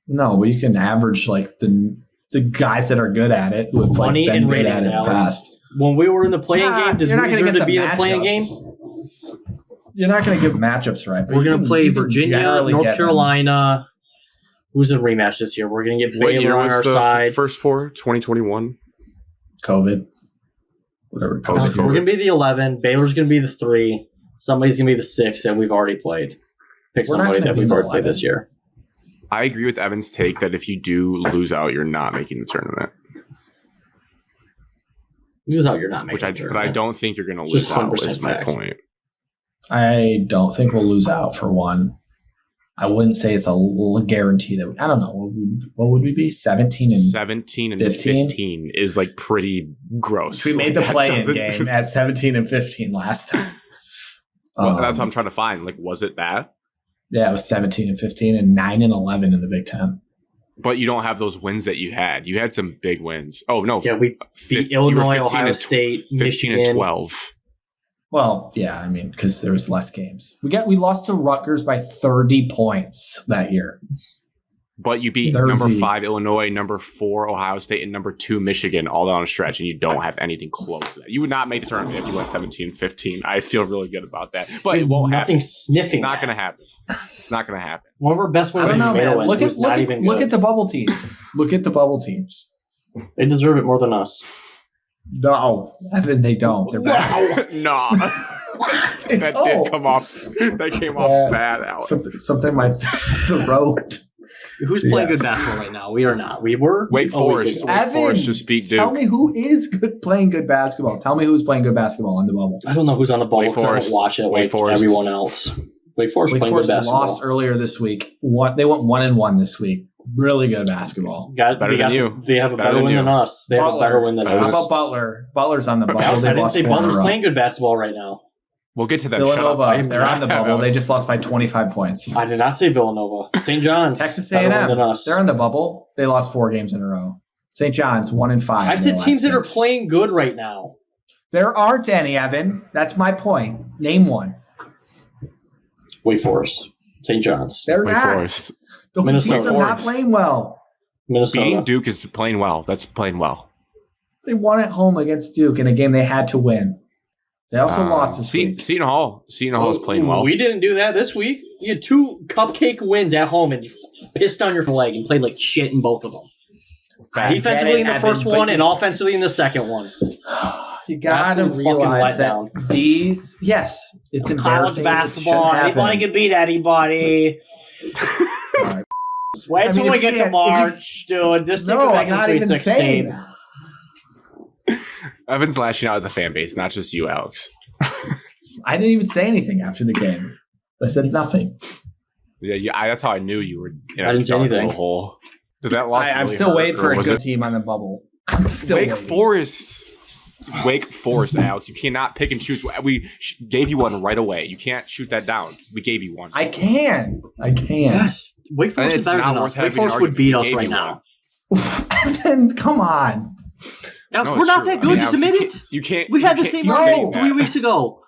No, but you can average like the guys that are good at it who have like Money been and good ratings, at it in the Alex. past. When we were in the playing Nah, game, does you're not we going to deserve get to the be in the playing matchups. game? You're not going to give matchups right. But We're you going can- to play you can Virginia, generally North get them. Carolina. Who's in rematch this year? We're going to get What year Baylor on was our the side. first four? 2021. COVID. Whatever That was COVID. We're COVID. going to be the 11. Baylor's going to be the 3. Somebody's going to be the 6 that we've already played. Pick We're not somebody gonna that be we've the already played 11. this year. I agree with Evan's take that if you do lose out, you're not making the tournament. Lose out, you're not making But I tournament. don't think you're going to Just lose out. 100% Is my fact. point. I don't think we'll lose out for one. I wouldn't say it's a guarantee that I don't know. What would we be? 17 and 17 and 15? 15 is like pretty gross. we made the Like, that play-in doesn't- game at 17 and 15 last time. Well, that's what I'm trying to find. Like, was it that? Yeah, it was 17 and 15 and 9 and 11 in the Big Ten. But you don't have those wins that you had. You had some big wins. Oh no, Yeah, we beat you were Illinois, 15 Ohio and State, 15 Michigan. and 12. Well, yeah, I mean, because there was less games. We lost to Rutgers by 30 points that year. But you beat 30. number 5 Illinois, number 4 Ohio State, and number 2 Michigan all down a stretch, and you don't have anything close to that. You would not make the tournament if you went 17-15. I feel really good about that. But it won't Nothing happen. sniffing. It's not that. going to happen. It's not going to happen. One of our best I wins don't in know, Maryland man. Look was not even look good. at the bubble teams. Look at the bubble teams. They deserve it more than us. No, Evan, they don't. They're bad. No. They That don't. did come off. That came Yeah. off bad, Alex. Something my throat. Who's playing Yes. good basketball right now? We are not. We were. Wake a week Forest. ago. Evan, Forest just beat Duke. Tell me who is playing good basketball. Tell me who's playing good basketball on the bubble. I don't know who's on the bubble Wake because I Forest. don't watch it Wake like Forest. everyone else. Wake Forest Wake playing Forest good basketball. lost earlier this week. They went 1-1 this week. Really good basketball. Better than you. They have a Better better than win you. than us. They have a better win than Better How us. than- about Butler? Butler's on the bubble. I They've didn't lost say 4 in a Butler's row. playing good basketball right now. We'll get to them. Shut up. Villanova, they're on the Yeah, bubble. They Alex. just lost by 25 points. I did not say Villanova. St. John's. Texas better win A&M, than us. they're on the bubble. They lost 4 games in a row. St. John's 1-5. I in said their teams last that are 6. playing good right now. There aren't any, Evan. That's my point. Name one. Wake Forest, St. John's, They're Wake not. Forest. Those Minnesota. teams are not playing well. Minnesota. Beating Duke is playing well. That's playing well. They won at home against Duke in a game they had to win. They also lost this week. Seton Hall. Seton Hall is playing well. We didn't do that this week. You had 2 cupcake wins at home and you pissed on your leg and played like shit in both of them. I get Defensively it, in the Evan, first but one you- and offensively in the second one. You gotta Absolute fucking realize that letdown. these, yes, it's College embarrassing. basketball, anybody can beat anybody. Right. Wait I till mean, we if get you to can't- March, dude. This thing No, back I'm in the not Sweet even 16. saying that. Evan's lashing out at the fan base, not just you, Alex. I didn't even say anything after the game. I said nothing. Yeah, that's how I knew you were in I a didn't say dark anything. little hole. Did that loss I'm really still hurt, waiting or for a was good it- team on the bubble. I'm still Wake waiting. Forest. Wake Forest, Alex. You cannot pick and choose. We gave you one right away. You can't shoot that down. We gave you one. I can. Yes. Wake And Forest it's is better not than worth us. Wake having an Forest would argument. beat We us gave right you now. Evan, come on. Alex, No, we're it's not true. that I good. mean, Just Alex, admit you it. can't- You can't. We had you the can't same keep No. saying argument that. 3 weeks ago.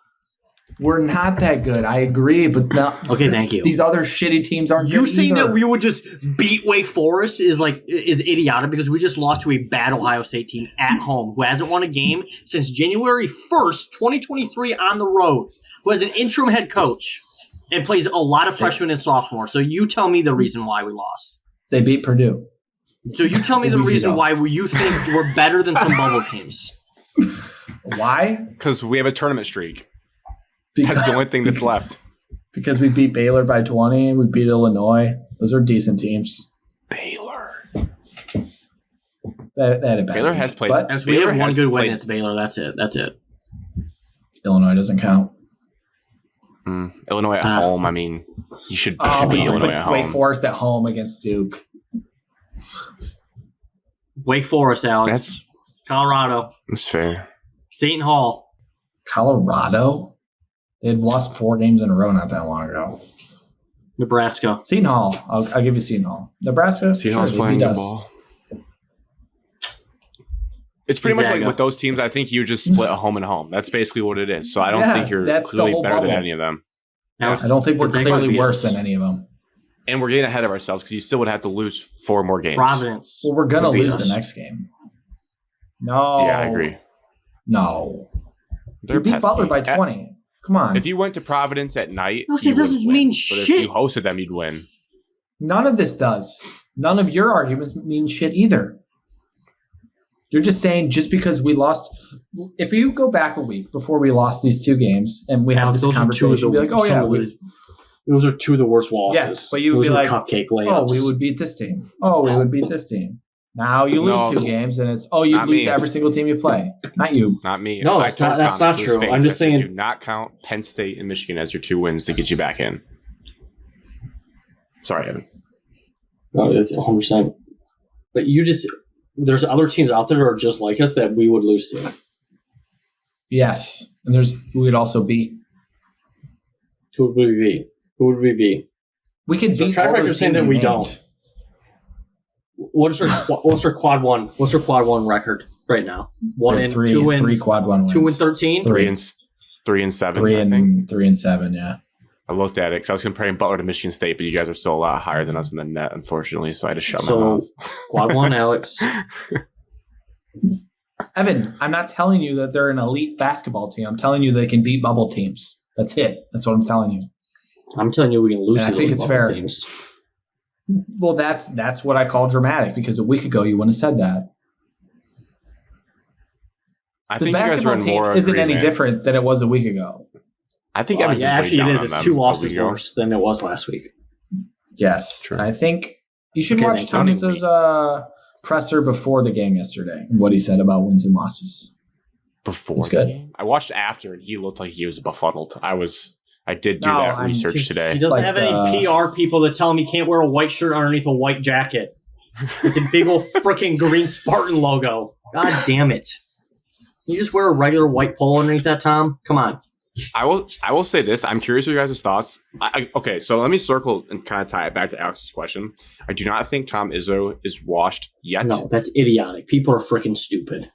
We're not that good. I agree, but not. Okay, thank you. These other shitty teams aren't You good saying either. that we would just beat Wake Forest is idiotic because we just lost to a bad Ohio State team at home who hasn't won a game since January 1st, 2023 on the road, who has an interim head coach and plays a lot of freshmen and sophomores. So you tell me the reason why we lost. They beat Purdue. So you tell me the A week reason ago. why you think we're better than some bubble teams. Why? Because we have a tournament streak. That's the only thing that's left. Because we beat Baylor by 20. We beat Illinois. Those are decent teams. Baylor. They had a bad Baylor week, has played- but As we Baylor have one has good win, played- it's Baylor. That's it. That's it. Illinois doesn't count. Illinois at home. I mean, you should beat but Illinois at home. Wake Forest at home against Duke. Wake Forest, Alex. That's Colorado. that's fair. Seton Hall. Colorado? They had lost 4 games in a row not that long ago. Nebraska. Seton Hall. I'll give you Seton Hall. Nebraska? Seton Sure, Hall's they playing beat good us. ball. It's pretty much Gonzaga. like with those teams. I think you just split a home and home. That's basically what it is. So I don't Yeah, think you're that's the clearly whole better than bubble. any of them. Now I don't think we're Gonzaga clearly beat worse us. than any of them. And we're getting ahead of ourselves because you still would have to lose 4 more games. Providence. Well, we're going to would beat lose us. the next game. No. Yeah, I agree. No. They're You beat past Butler teams. by 20. Come on. If you went to Providence at night, No, you it doesn't wouldn't win. mean But if shit. you hosted them, you'd win. None of this does. None of your arguments mean shit either. You're just saying just because we lost. If you go back a week before we lost these 2 games and we had this conversation, you'd be like, oh, yeah. Those are 2 of the worst losses. Yes, but you would Those be were like, cupcake layups. oh, we would beat this team. Oh, we would beat this team. Now you lose No. 2 games and it's, oh, you Not lose me. to every single team you play. Not you. Not me. No, I that's told not- that's Tom not to his true. face, I'm just I said, saying- do not count Penn State and Michigan as your 2 wins to get you back in. Sorry, Evan. No, it's 100%. But there's other teams out there that are just like us that we would lose to. Yes. And we would also beat. Who would we beat? Who would we beat? We could So beat track all record those saying teams that you we named. don't. What's our quad one? What's our quad one record right now? We have 3 quad 1 wins. 2-13. 3 and 7. 3 I think. and 3 and 7, yeah. I looked at it because I was comparing Butler to Michigan State, but you guys are still a lot higher than us in the net, unfortunately. So I had to shut my So mouth. quad one, Alex. Evan, I'm not telling you that they're an elite basketball team. I'm telling you they can beat bubble teams. That's it. That's what I'm telling you. I'm telling you, we can lose. And I to think those it's bubble fair. teams. Well, that's what I call dramatic because a week ago you wouldn't have said that. I The think you guys are basketball in team more isn't any agreement. different than it was a week ago. I think Well, Evan's yeah, been pretty actually, it down is. on It's them 2 a losses week ago. worse than it was last week. Yes. True. I think you should Okay, watch thank you. Thomas's presser before the game yesterday and what he said about wins and losses. Before It's the good. game. I watched after, and he looked like he was befuddled. I did do No, that research He today. doesn't Like have any PR people that tell him he can't wear a white shirt underneath a white jacket with the big old freaking green Spartan logo. God damn it! You just wear a regular white polo underneath that, Tom? Come on. I will say this. I'm curious of your guys' thoughts. Okay, so let me circle and kind of tie it back to Alex's question. I do not think Tom Izzo is washed yet. No, that's idiotic. People are freaking stupid.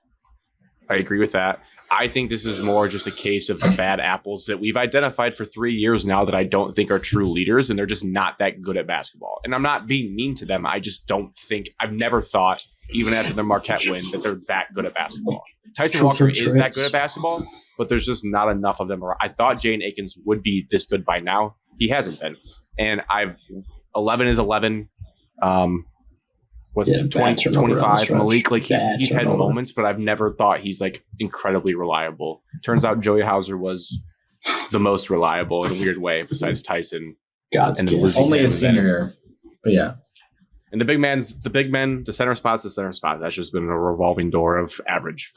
I agree with that. I think this is more just a case of the bad apples that we've identified for 3 years now that I don't think are true leaders, and they're just not that good at basketball. And I'm not being mean to them. I just don't think – I've never thought, even after the Marquette win, that they're that good at basketball. Tyson Walker is that good at basketball, but there's just not enough of them around. I thought Jane Akins would be this good by now. He hasn't been. And 11 is 11. What's Yeah, it, bad 20, turnover on the 25? stretch. Malik, like Bad he's had turnover. moments, but I've never thought he's like incredibly reliable. Turns out Joey Hauser was the most reliable in a weird way, besides Tyson. God's And then gift. Lizzie Only a Taylor's senior in it. year. But yeah. And the center spot's the center spot. That's just been a revolving door of average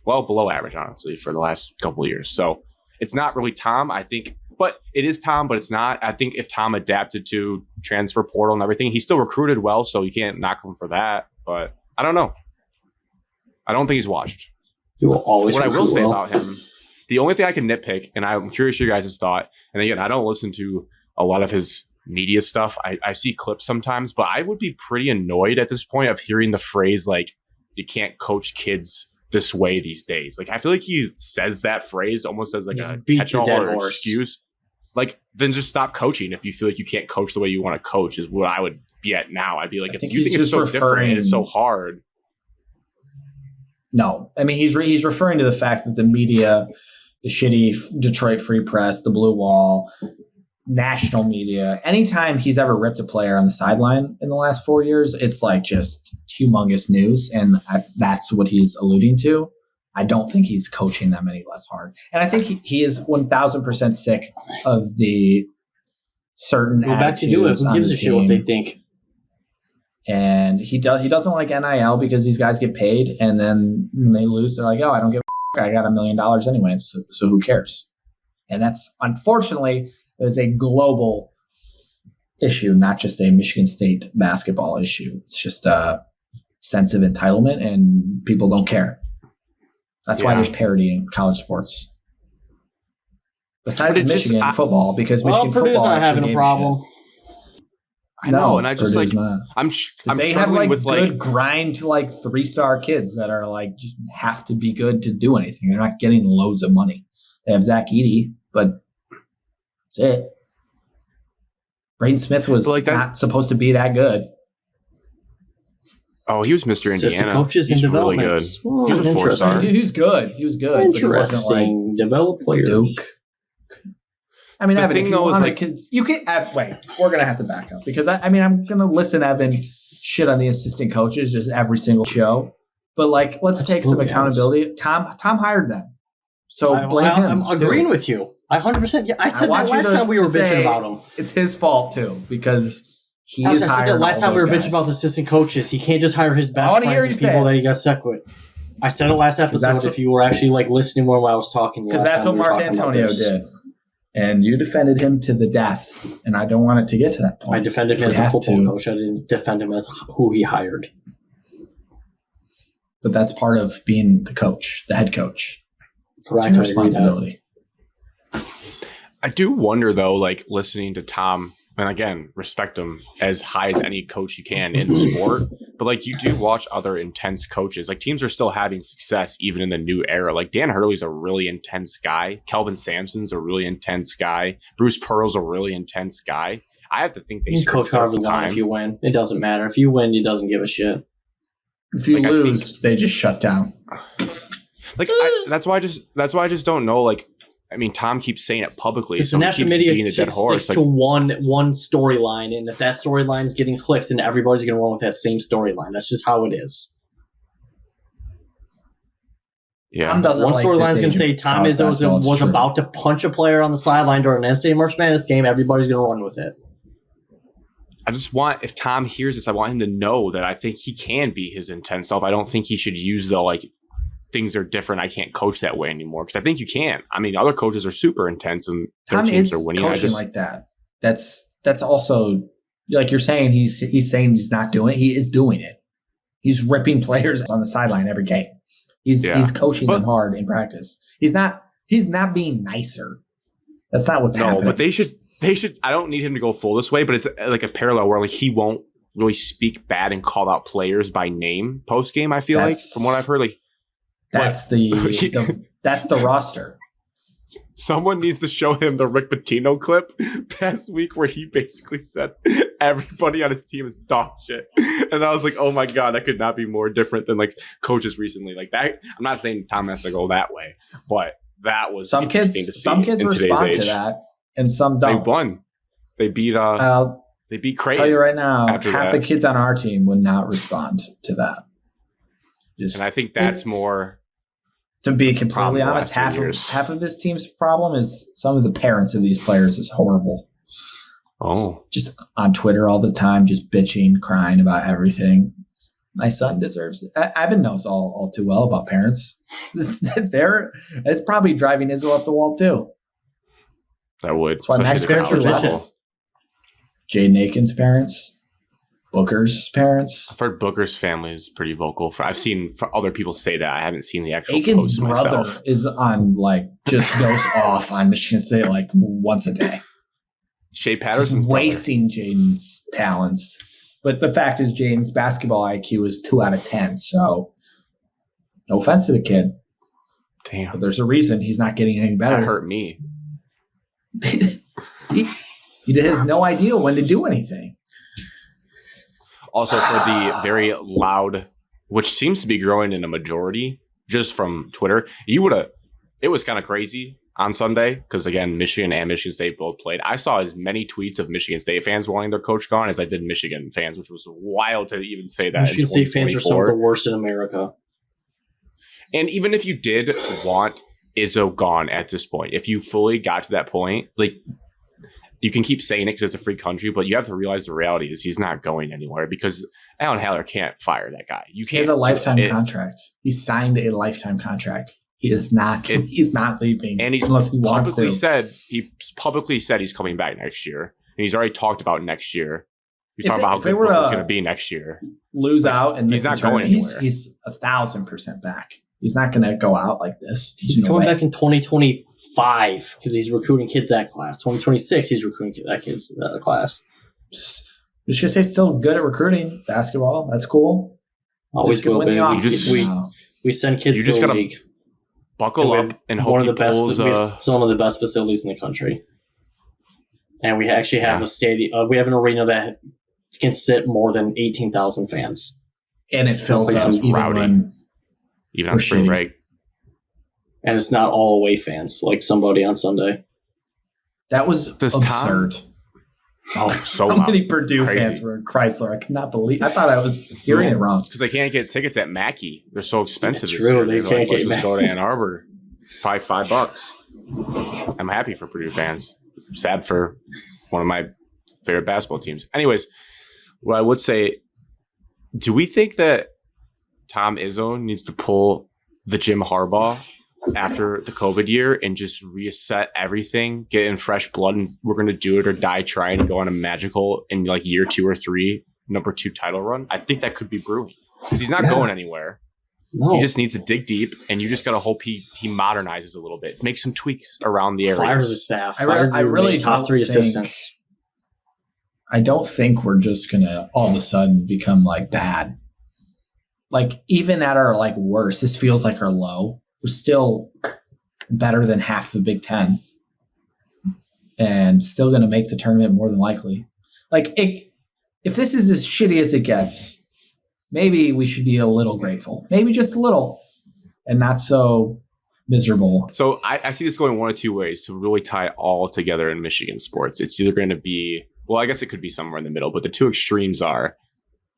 below average, honestly, for the last couple of years. So it's not really Tom, I think, but it is Tom, but it's not. I think if Tom adapted to transfer portal and everything, he still recruited well, so you can't knock him for that. But I don't know. I don't think he's washed. You will always What I will recruit say well. about him, the only thing I can nitpick, and I'm curious your guys' thought, and again, I don't listen to a lot of his media stuff. I see clips sometimes, but I would be pretty annoyed at this point of hearing the phrase like, you can't coach kids this way these days. Like, I feel like he says that phrase almost as like Just a beat the catch-all dead or horse. excuse. Like, then just stop coaching if you feel like you can't coach the way you want to coach is what I would be at now. I'd be like, I if think you he's think it's so just different and it's so referring- hard. No. I mean, he's referring to the fact that the media, the shitty Detroit Free Press, the Blue Wall, national media, anytime he's ever ripped a player on the sideline in the last 4 years, it's like just humongous news. And that's what he's alluding to. I don't think he's coaching them any less hard. And I think he is 1,000% sick of the certain Go back to do it. attitudes Who on gives the a shit what they team. think? And he doesn't like NIL because these guys get paid, and then when they lose, they're like, "Oh, I don't give a f- I got $1 million anyway, so who cares?" And that's unfortunately is a global issue, not just a Michigan State basketball issue. It's just a sense of entitlement, and people don't care. That's why Yeah. there's parity in college sports. Besides But it just- Michigan football, because Well, Michigan Purdue's football not actually having a gave problem. shit. I know, and I just Purdue's like not. I'm They have struggling like with good like grind, like 3-star kids that are like just have to be good to do anything. They're not getting loads of money. They have Zach Edey, but that's it. Braden Smith was not supposed to be that good. Oh, he was Mr. Indiana. Coaches He's in really good. Oh, he was a 4-star. He was good. He was good. Interesting. But he wasn't Develop players. Duke. I mean, Evan, if you want like, you can. Wait, we're gonna have to back up because I'm gonna listen to Evan shit on the assistant coaches just every single show. But like, let's take some accountability. Tom hired them, so blame him. I'm agreeing with you. 100%. Yeah, I said that last time we were bitching about him. It's his fault too because. I said that last time we were bitching about the assistant coaches. He can't just hire his best friends and people that he got stuck with. I said it last episode. If you were actually like listening more while I was talking, because that's what Mark Antonio did, and you defended him to the death. And I don't want it to get to that point. I defended him as a football coach. I didn't defend him as who he hired. But that's part of being the coach, the head coach. Correct. It's your responsibility. I do wonder though, like listening to Tom. And again, respect him as high as any coach you can in the sport. But like you do watch other intense coaches. Like teams are still having success even in the new era. Like Dan Hurley's a really intense guy. Kelvin Sampson's a really intense guy. Bruce Pearl's a really intense guy. I have to think they coach however you want if you win. It doesn't matter. If you win, he doesn't give a shit. If you lose, they just shut down. Like that's why I just don't know. Like. I mean, Tom keeps saying it publicly. So the national media sticks to one storyline, and if that storyline is getting clicks, then everybody's going to run with that same storyline. That's just how it is. Yeah, one storyline is going to say Tom Izzo was about to punch a player on the sideline during an NCAA March Madness game. Everybody's going to run with it. I just want, if Tom hears this, I want him to know that I think he can be his intense self. I don't think he should use the like. Things are different. I can't coach that way anymore because I think you can. I mean, other coaches are super intense and their teams are winning. Coaching like that. That's also like you're saying. He's saying he's not doing it. He is doing it. He's ripping players on the sideline every game. He's coaching them hard in practice. He's not being nicer. That's not what's happening. No, but they should. I don't need him to go full this way, but it's like a parallel where like he won't really speak bad and call out players by name post game. I feel like from what I've heard, like. That's that's the roster. Someone needs to show him the Rick Pitino clip past week where he basically said everybody on his team is dog shit. And I was like, oh my God, that could not be more different than like coaches recently. Like that. I'm not saying Tom has to go that way, but that was some kids respond to that and some don't. They won. They beat Creighton. I'll tell you right now, half the kids on our team would not respond to that. And I think that's more. To be completely honest, half of this team's problem is some of the parents of these players is horrible. Oh, just on Twitter all the time, just bitching, crying about everything. My son deserves it. Evan knows all too well about parents. It's probably driving Izzo up the wall too. That would. That's why Max Beresford left. Jaden Aiken's parents. Booker's parents. I've heard Booker's family is pretty vocal. I've seen other people say that. I haven't seen the actual Aiken's post brother myself. is on just goes off on Michigan State like once a day. Shea Patterson's wasting Jaden's talents. But the fact is Jaden's basketball IQ is 2 out of 10. So no offense to the kid. Damn. But there's a reason he's not getting any better. That hurt me. He has no idea when to do anything. Also, for the very loud, which seems to be growing in a majority just from Twitter, it was kind of crazy on Sunday because, again, Michigan and Michigan State both played. I saw as many tweets of Michigan State fans wanting their coach gone as I did Michigan fans, which was wild to even say that. Michigan State fans are some of the worst in America. And even if you did want Izzo gone at this point, if you fully got to that point, like, you can keep saying it because it's a free country, but you have to realize the reality is he's not going anywhere because Alan Haller can't fire that guy. You can't. He has a lifetime contract. He signed a lifetime contract. He is not. He's not leaving, and unless he wants to. He publicly said he's coming back next year, and he's already talked about next year. He's talking about how good Booker's going to be next year. Lose out and he's not going anywhere. He's 1,000% back. He's not going to go out like this. He's coming back in 2025 because he's recruiting kids that class. 2026, he's recruiting kids that class. Michigan State's still good at recruiting basketball. That's cool. Always will be. We send kids to the league. Buckle up and hope he pulls. Some of the best facilities in the country. And we actually have a stadium. We have an arena that can sit more than 18,000 fans. And it fills up even on spring break. And it's not all away fans like somebody on Sunday. That was absurd. So how many Purdue fans were in Chrysler? I cannot believe. I thought I was hearing it wrong. Because they can't get tickets at Mackey. They're so expensive. That's true. They can't let's just go to Ann Arbor. $5. I'm happy for Purdue fans. Sad for one of my favorite basketball teams. Anyways, what I would say, do we think that Tom Izzo needs to pull the Jim Harbaugh after the COVID year and just reset everything, get in fresh blood, and we're going to do it or die trying to go on a magical in like year 2 or 3 number 2 title run? I think that could be brewing because he's not going anywhere. No. He just needs to dig deep, and you just got to hope he modernizes a little bit, make some tweaks around the areas. Fire the staff. I really top 3 assistants. I don't think we're just gonna all of a sudden become like bad. Like even at our like worst, this feels like our low. We're still better than half the Big Ten, and still gonna make the tournament more than likely. Like if this is as shitty as it gets, maybe we should be a little grateful, maybe just a little, and not so miserable. So I see this going one of 2 ways to really tie it all together in Michigan sports. It's either going to be, well, I guess it could be somewhere in the middle, but the 2 extremes are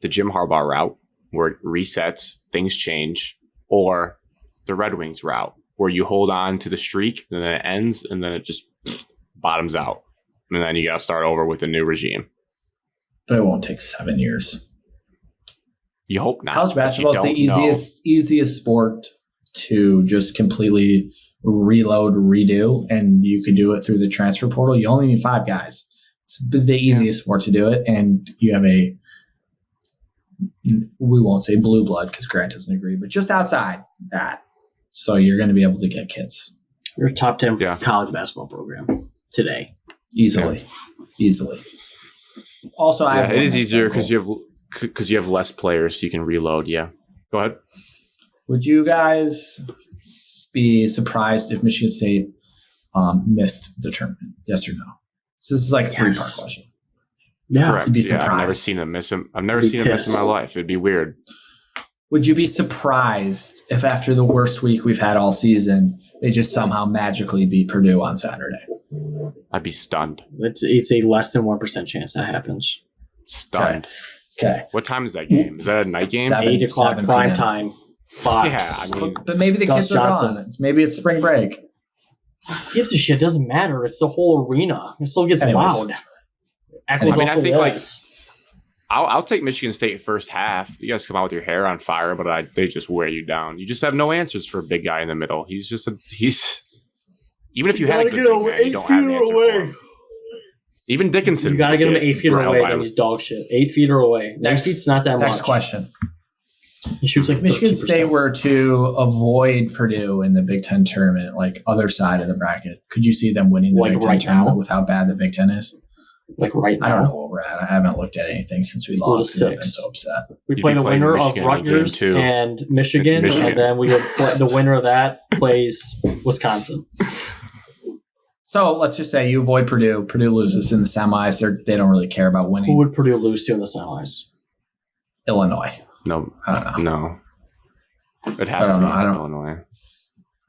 the Jim Harbaugh route, where it resets, things change, or the Red Wings route, where you hold on to the streak, and then it ends, and then it just bottoms out. And then you got to start over with a new regime. But it won't take 7 years. You hope not. College basketball is the easiest sport to just completely reload, redo, and you could do it through the transfer portal. You only need 5 guys. It's the easiest sport to do it, and you have we won't say blue blood because Grant doesn't agree, but just outside that. So you're going to be able to get kids. You're a top 10 college basketball program today. Easily. Also, it is easier because you have less players, so you can reload. Yeah, go ahead. Would you guys be surprised if Michigan State missed the tournament? Yes or no? So this is like a 3-part question. Yeah, correct. I've never seen them miss him. I've never seen him miss in my life. It'd be weird. Would you be surprised if after the worst week we've had all season, they just somehow magically beat Purdue on Saturday? I'd be stunned. It's a less than 1% chance that happens. Stunned. Okay. What time is that game? Is that a night game? 8 o'clock prime time. Fox. Yeah, I mean, but maybe the kids are gone. Maybe it's spring break. Gives a shit. Doesn't matter. It's the whole arena. It still gets loud. I think I'll take Michigan State first half. You guys come out with your hair on fire, but they just wear you down. You just have no answers for a big guy in the middle. He's even if you had a good big man, you don't have an answer for him. Even Dickinson. You got to get him 8 feet away, then he's dog shit. 8 feet away. Next feet's not that much. Next question. He shoots like if Michigan State were to avoid Purdue in the Big Ten tournament, like other side of the bracket, could you see them winning the Big Ten tournament with how bad the Big Ten is? Like right now? I don't know where we're at. I haven't looked at anything since we lost because I've been so upset. We play the winner of Rutgers and Michigan, and then the winner of that plays Wisconsin. So let's just say you avoid Purdue. Purdue loses in the semis. They don't really care about winning. Who would Purdue lose to in the semis? Illinois. No, I don't know. No, it has to be Illinois.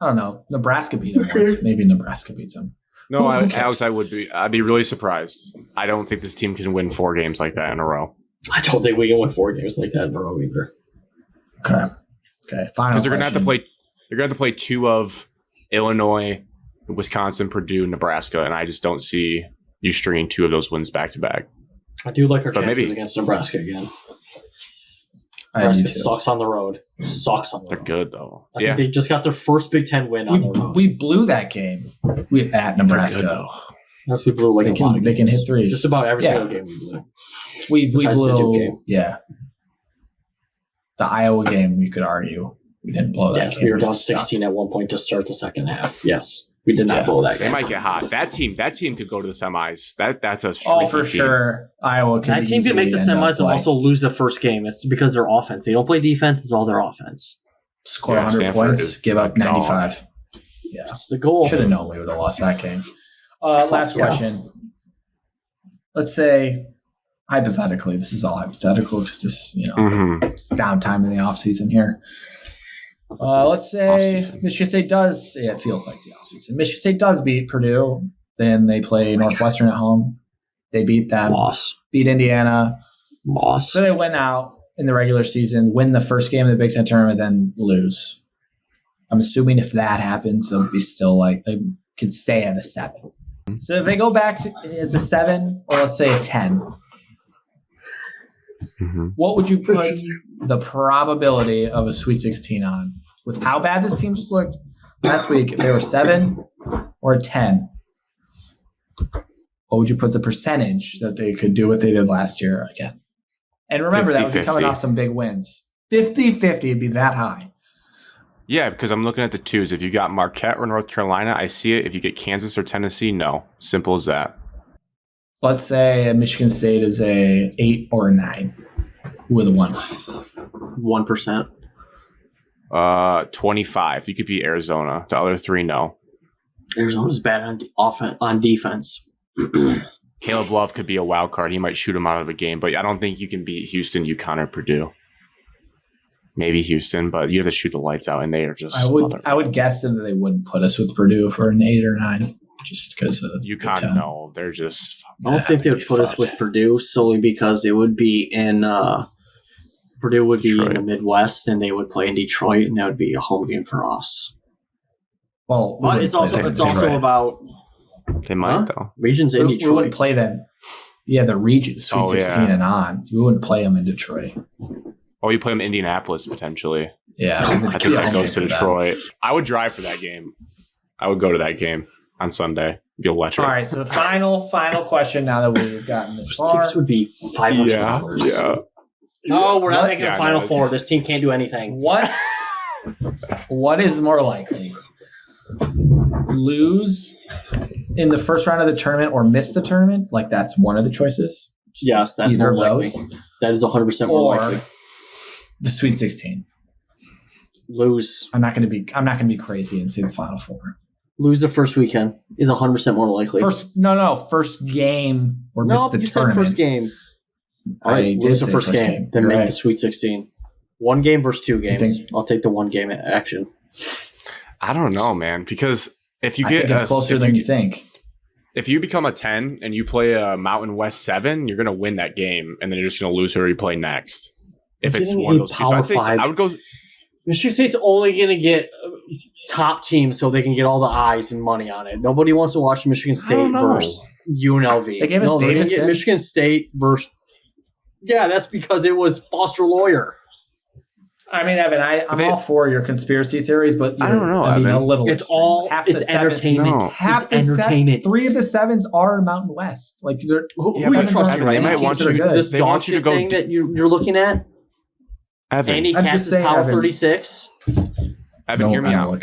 I don't know. Nebraska beat them once. Maybe Nebraska beats them. No, Alex, I'd be really surprised. I don't think this team can win 4 games like that in a row. I don't think we can win 4 games like that in a row either. Okay. Final. Because they're gonna have to play. They're gonna have to play 2 of Illinois, Wisconsin, Purdue, Nebraska, and I just don't see you stringing 2 of those wins back to back. I do like our chances against Nebraska again. Nebraska sucks on the road. They're good, though. I think they just got their first Big Ten win on the road. We blew that game at Nebraska. That's we blew they can hit threes. Just about every single game we blew. We blew the Duke game. Yeah. The Iowa game, you could argue. We didn't blow that game. We were down 16 at one point to start the second half. Yes. We did not blow that game. They might get hot. That team could go to the semis. That's a for sure. Iowa could. That team could make the semis and also lose the first game. It's because their offense. They don't play defense. It's all their offense. Score 100 points, give up 95. Yeah, that's the goal. Should have known we would have lost that game. Last question. let's say, hypothetically, this is all hypothetical because this, it's downtime in the offseason here. Let's say Michigan State does, it feels like the offseason. Michigan State does beat Purdue. Then they play Northwestern at home. They beat them. Loss. Beat Indiana. Loss. So they win out in the regular season, win the first game of the Big Ten tournament, then lose. I'm assuming if that happens, they'll be still like, they could stay at a 7. So if they go back to as a 7 or let's say a 10, what would you put the probability of a Sweet 16 on? With how bad this team just looked last week, if they were 7 or a 10, what would you put the percentage that they could do what they did last year again? And remember, 50-50. That would be coming off some big wins. 50-50 would be that high. Yeah, because I'm looking at the twos. If you got Marquette or North Carolina, I see it. If you get Kansas or Tennessee, no. Simple as that. Let's say Michigan State is a 8 or a 9. Who are the ones? 1%. 25. You could be Arizona. The other 3, no. Arizona's bad on defense. Caleb Love could be a wild card. He might shoot him out of a game, but I don't think you can beat Houston, UConn, or Purdue. Maybe Houston, but you have to shoot the lights out, and they are just. I would guess that they wouldn't put us with Purdue for an 8 or 9, just because of UConn. No, they're just. I don't think they would put us with Purdue solely because it would be in. Purdue would be in the Midwest, and they would play in Detroit, and that would be a home game for us. Well, but it's also about. They might though. Regions in Detroit. We wouldn't play them. Yeah, the region Sweet 16 and on. You wouldn't play them in Detroit. Or you play them in Indianapolis potentially. Yeah, I think that goes to Detroit. I would drive for that game. I would go to that game on Sunday. Be electric. All right, so the final question. Now that we've gotten this far, this would be $500. Yeah. No, we're not making a Final Four. This team can't do anything. What is more likely? Lose in the first round of the tournament or miss the tournament? Like that's one of the choices? Yes, that's either more likely. That is 100% more likely. The Sweet 16. Lose. I'm not going to be crazy and say the Final Four. Lose the first weekend is 100% more likely. First game or miss the tournament. Said first game. All right, lose the first game. Then make the Sweet 16. 1 game versus 2 games. I'll take the 1 game action. I don't know, man, because if you I think it's closer than you think. If you become a 10 and you play a Mountain West 7, you're going to win that game, and then you're just going to lose whoever you play next. If it's one of those two, so I would go. Michigan State's only going to get top teams so they can get all the eyes and money on it. Nobody wants to watch Michigan State versus UNLV. They gave us they're going to get Michigan State versus. Yeah, that's because it was Foster Lawyer. I mean, Evan, I'm all for your conspiracy theories, but I don't know. A little. It's extreme. All it's entertainment. No. Half the entertainment. 3 of the 7s are Mountain West. Like who you trust? They might want you. This want you to go. Thing that you're looking at. Evan, Andy Katz is Power 36. Evan, hear me out.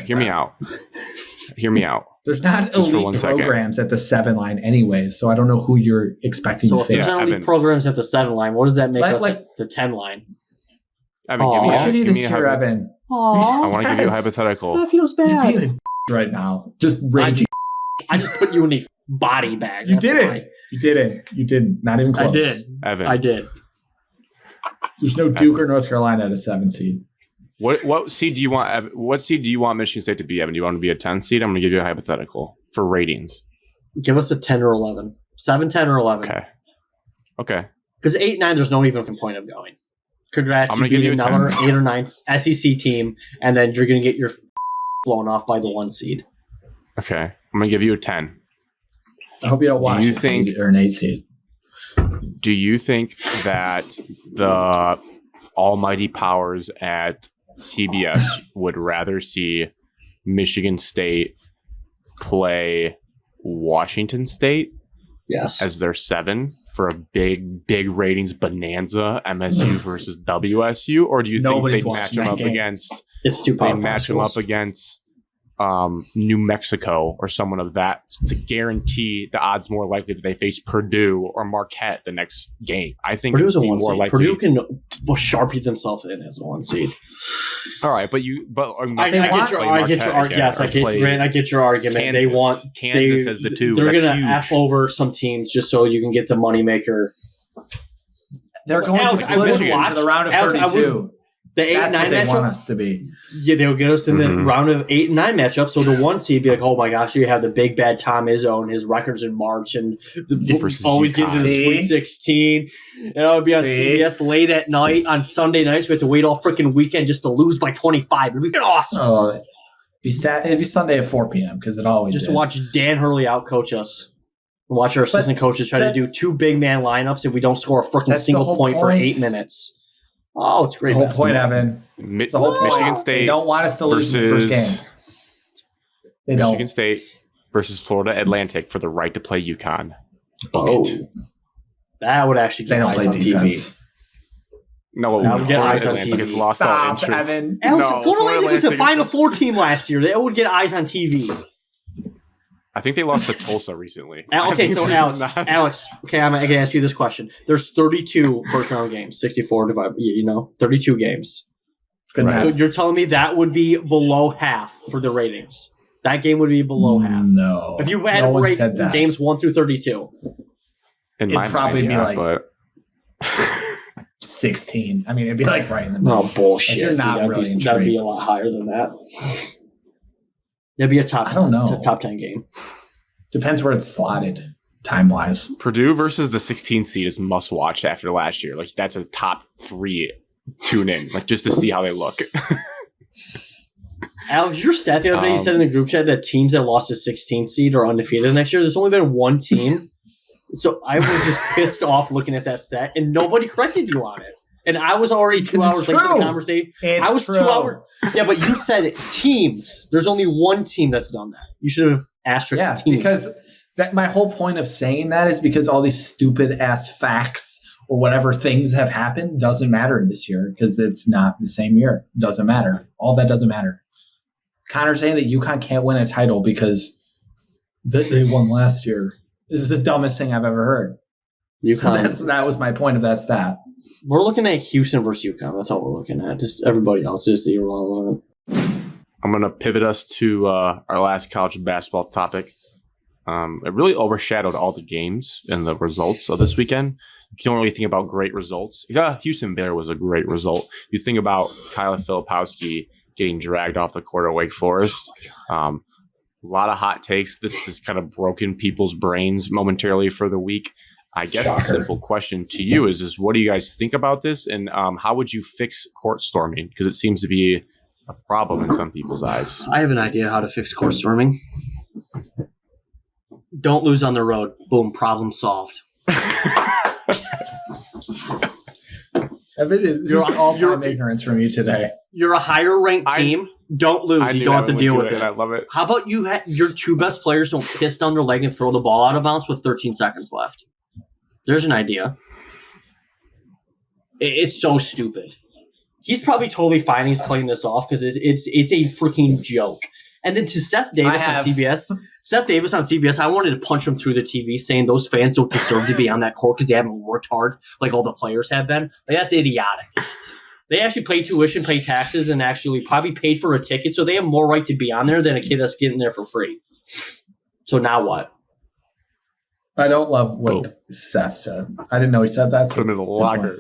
Hear me out. There's not elite programs at the 7 line anyways, so I don't know who you're expecting to face. So if there's not elite programs at the 7 line, what does that make us at the 10 line? Evan, give me a Evan. I want to give you a hypothetical. That feels bad. You're being right now. Just raging. I just put you in a body bag. You didn't. You didn't. Not even close. I did. Evan. I did. There's no Duke or North Carolina at a 7 seed. What seed do you want? What seed do you want Michigan State to be, Evan? Do you want to be a 10 seed? I'm going to give you a hypothetical for ratings. Give us a 10 or 11. 7, 10, or 11. Okay. Because 8, 9, there's no even point of going. Congrats. I'm going to give you another 8 or 9 SEC team, and then you're going to get your blown off by the 1 seed. Okay. I'm going to give you a 10. I hope you don't watch or an 8 seed. Do you think that the almighty powers at CBS would rather see Michigan State play Washington State as their 7 for a big ratings bonanza, MSU versus WSU? Or do you think they'd match them up against... It's too powerful. They match them up against New Mexico or someone of that to guarantee the odds more likely that they face Purdue or Marquette the next game. I think Purdue's a be one more seed. likely. Purdue can Sharpie themselves in as a 1 seed. All right, but I get your argument. Yes, I get your argument. Kansas. They want Kansas as the 2. They're going to F over some teams just so you can get the moneymaker. They're going to put us into the round of 32. The 8 That's 9 what they matchup, want us to be. Yeah, they'll get us in the round of 8 and 9 matchup. So the 1 seed be like, oh my gosh, you have the big bad Tom Izzo and his records in March, and always get to the Sweet 16. And it'll be on CBS late at night on Sunday nights. We have to wait all freaking weekend just to lose by 25. It'd be awesome. Oh, it'd be Sunday at 4 p.m. because it always just is. to watch Dan Hurley outcoach us. Watch our assistant coaches try to do 2 big man lineups if we don't score a freaking single point for 8 minutes. Oh, it's great. It's the whole point, Evan. It's the whole point. Michigan State. They don't want us to lose in the first game. They don't. Michigan State versus Florida Atlantic for the right to play UConn. Oh, that would actually get eyes on TV. No, that would get eyes on TV. Lost all interest. Evan. Alex, Florida Atlantic was a Final Four team last year. They would get eyes on TV. I think they lost to Tulsa recently. Okay, so Alex, okay, I'm going to ask you this question. There's 32 first-round games, 64 divided, 32 games. Good math. So you're telling me that would be below half for the ratings? That game would be below half? No. If you had to rate games 1 through 32. It'd probably be like 16. I mean, it'd be like right in the middle. Oh, bullshit. Like you're not really intrigued. That'd be a lot higher than that. That'd be a top 10 game. Depends where it's slotted time-wise. Purdue versus the 16th seed is must-watch after last year. Like, that's a top 3 tune-in, like, just to see how they look. Alex, your stat the other day, you said in the group chat that teams that lost a 16th seed are undefeated next year. There's only been 1 team. So I was just pissed off looking at that stat, and nobody corrected you on it. And I was already 2 hours late to the conversation. I was 2 hours. Yeah, but you said teams. There's only 1 team that's done that. You should have asterisk teams. Because my whole point of saying that is because all these stupid ass facts or whatever things have happened doesn't matter this year because it's not the same year. Doesn't matter. All that doesn't matter. Connor saying that UConn can't win a title because they won last year. This is the dumbest thing I've ever heard. So that was my point of that stat. We're looking at Houston versus UConn. That's all we're looking at. Just everybody else is irrelevant. I'm going to pivot us to our last college basketball topic. It really overshadowed all the games and the results of this weekend. You don't really think about great results. Houston Baylor was a great result. You think about Kyla Filipowski getting dragged off the court at Wake Forest. A lot of hot takes. This has kind of broken people's brains momentarily for the week. I guess the simple question to you is what do you guys think about this? And how would you fix court storming? Because it seems to be a problem in some people's eyes. I have an idea how to fix court storming. Don't lose on the road. Boom, problem solved. This is all-time ignorance from you today. You're a higher-ranked team. Don't lose. You don't have to deal with it. I love it. How about your 2 best players don't piss down their leg and throw the ball out of bounds with 13 seconds left? There's an idea. It's so stupid. He's probably totally fine. He's playing this off because it's a freaking joke. And then to Seth Davis on CBS, I wanted to punch him through the TV saying those fans don't deserve to be on that court because they haven't worked hard like all the players have been. Like, that's idiotic. They actually pay tuition, pay taxes, and actually probably paid for a ticket, so they have more right to be on there than a kid that's getting there for free. So now what? I don't love what Seth said. I didn't know he said that. Put him in the locker.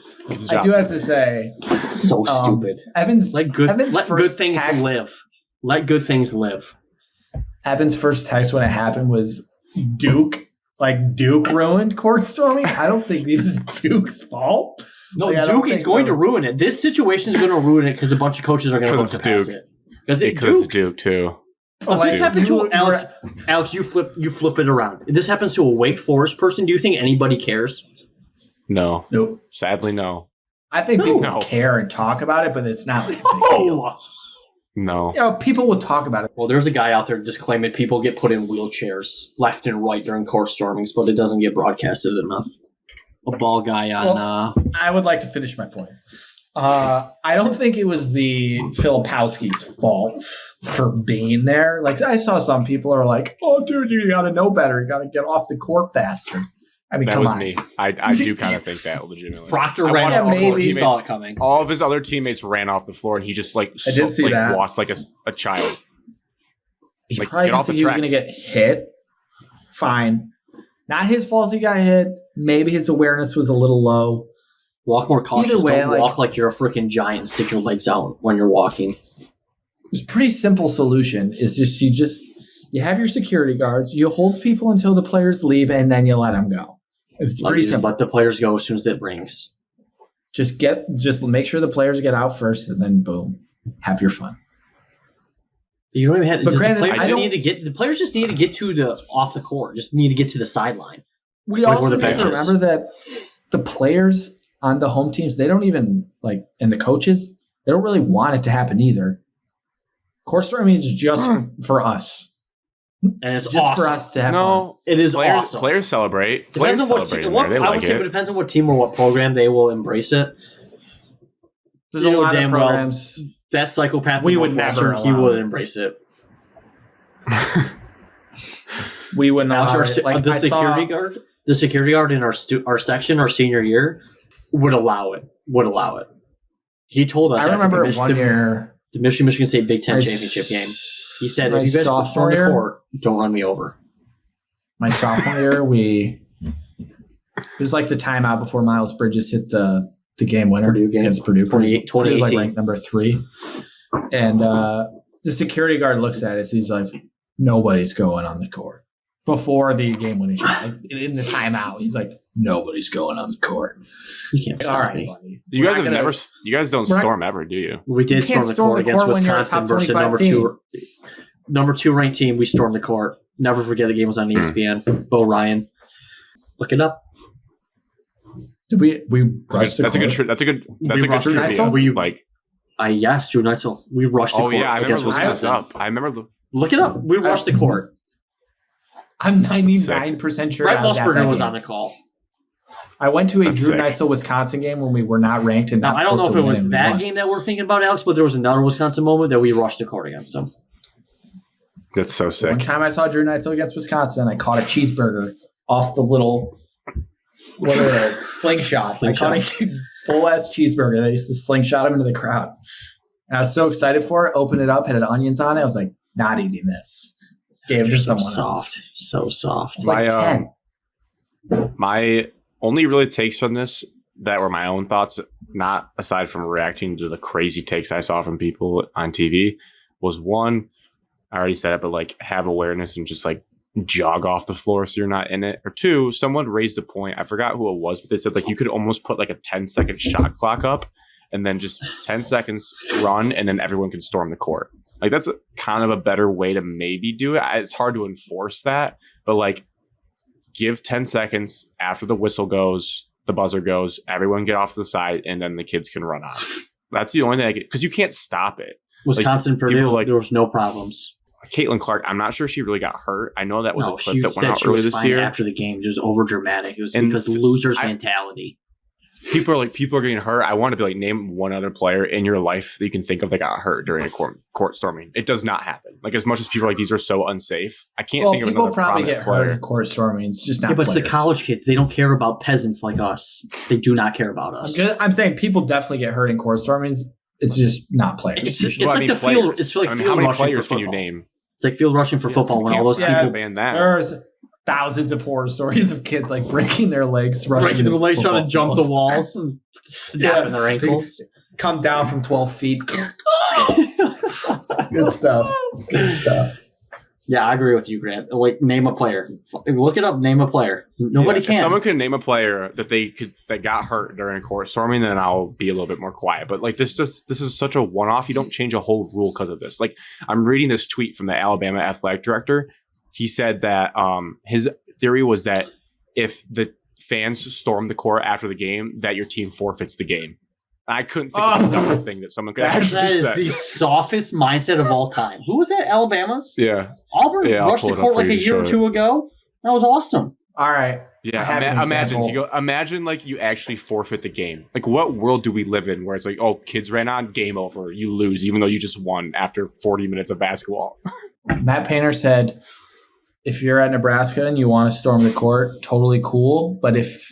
I do have to say, so stupid. Evan's let good things live. Let good things live. Evan's first text when it happened was Duke. Like, Duke ruined court storming? I don't think this is Duke's fault. No, Duke is going to ruin it. This situation is going to ruin it because a bunch of coaches are going to vote to pass it. Because it's Duke too. If this happened to Alex, you flip it around. If this happens to a Wake Forest person, do you think anybody cares? No. Nope. Sadly, no. I think people care and talk about it, but it's not like a big deal. No. People will talk about it. Well, there's a guy out there just claiming people get put in wheelchairs left and right during court stormings, but it doesn't get broadcasted enough. A ball guy on... I would like to finish my point. I don't think it was the Filipowski's fault for being there. Like I saw some people are like, "Oh, dude, you got to know better. You got to get off the court faster." I mean, that come was on. me. I do kind of think that legitimately. Proctor ran off the floor. He saw it coming. All of his other teammates ran off the floor, and he just like I did see that. walked like a child. He Like, probably get didn't off the think he was tracks. going to get hit. Fine. Not his fault he got hit. Maybe his awareness was a little low. Walk more cautious. Either way, Don't walk like you're a freaking giant and stick your legs out when you're walking. It's a pretty simple solution. It's just you have your security guards, you hold people until the players leave, and then you let them go. It's pretty simple. Let the players go as soon as it rings. Just make sure the players get out first, and then boom, have your fun. You don't even have. But granted, the players just need to get to the off the court. Just need to get to the sideline. We also need to remember that the players on the home teams, they don't even and the coaches, they don't really want it to happen either. Court storming is just for us. And it's just awesome. For us to have fun. It is awesome. Players celebrate. Depends on what team. It depends on what team or what program they will embrace it. There's a lot of programs. That psychopath. We would never. He would embrace it. We would not. The security guard in our section, our senior year, would allow it. He told us. I remember one year, the Michigan State Big Ten championship game. He said, "If you guys storm the court, don't run me over." My sophomore year, it was like the timeout before Miles Bridges hit the game winner against Purdue. Purdue was like ranked number 3, and the security guard looks at us. He's like, "Nobody's going on the court." Before the game-winning shot, in the timeout, he's like, "Nobody's going on the court." You can't stop me. Buddy. You guys don't storm ever, do you? We did storm the court against Wisconsin versus number 2 ranked team. We stormed the court. Never forget the game was on ESPN. Bo Ryan, look it up. Did we rush the court? That's a good trivia. Yes, Drew Neitzel. We rushed the court. Oh yeah, I remember looking this up. Look it up. We rushed the court. I'm 99% sure. Brett Musburger was on the call. I went to a Drew Neitzel Wisconsin game when we were not ranked. And I don't know if it was that game that we're thinking about, Alex, but there was another Wisconsin moment that we rushed the court against them. That's so sick. One time I saw Drew Neitzel against Wisconsin, I caught a cheeseburger off the little slingshots. I caught a full-ass cheeseburger. They used to slingshot him into the crowd. And I was so excited for it. Opened it up, had onions on it. I was like, not eating this. Gave it to someone else. So soft. It's like 10. My only really takes from this that were my own thoughts, not aside from reacting to the crazy takes I saw from people on TV, was one, I already said it, but have awareness and just jog off the floor so you're not in it. Or two, someone raised a point. I forgot who it was, but they said you could almost put a 10-second shot clock up and then just 10 seconds run and then everyone can storm the court. That's kind of a better way to maybe do it. It's hard to enforce that, but give 10 seconds after the whistle goes, the buzzer goes, everyone get off to the side, and then the kids can run on. That's the only thing because you can't stop it. Wisconsin, Purdue, there was no problems. Caitlin Clark, I'm not sure she really got hurt. I know that was a clip that went out earlier this year. After the game, it was over dramatic. It was because losers mentality. People are getting hurt. I want to be name one other player in your life that you can think of that got hurt during a court storming. It does not happen. As much as people are these are so unsafe, I can't think of another probably prominent get player. hurt in court storming. It's just not. Yeah, but players. It's the college kids. They don't care about peasants like us. They do not care about us. I'm saying people definitely get hurt in court stormings. It's just not players. It's like the field. It's like how many players can you name? It's like field rushing for football when all those people ban that. There's thousands of horror stories of kids breaking their legs, breaking their legs, trying to jump the walls, and snapping their ankles, come down from 12 feet. It's good stuff. It's good stuff. Yeah, I agree with you, Grant. Name a player. Look it up. Name a player. Nobody can. If someone can name a player that got hurt during court storming, then I'll be a little bit more quiet. But this is such a one-off. You don't change a whole rule because of this. I'm reading this tweet from the Alabama athletic director. He said that his theory was that if the fans storm the court after the game, that your team forfeits the game. I couldn't think of a dumber thing that someone could actually say. That is the softest mindset of all time. Who was that? Alabama's? Yeah. Auburn rushed the court a year or two ago. That was awesome. All right. Yeah, imagine like you actually forfeit the game. Like, what world do we live in where it's like, oh, kids ran on, game over, you lose, even though you just won after 40 minutes of basketball. Matt Painter said, if you're at Nebraska and you want to storm the court, totally cool. But if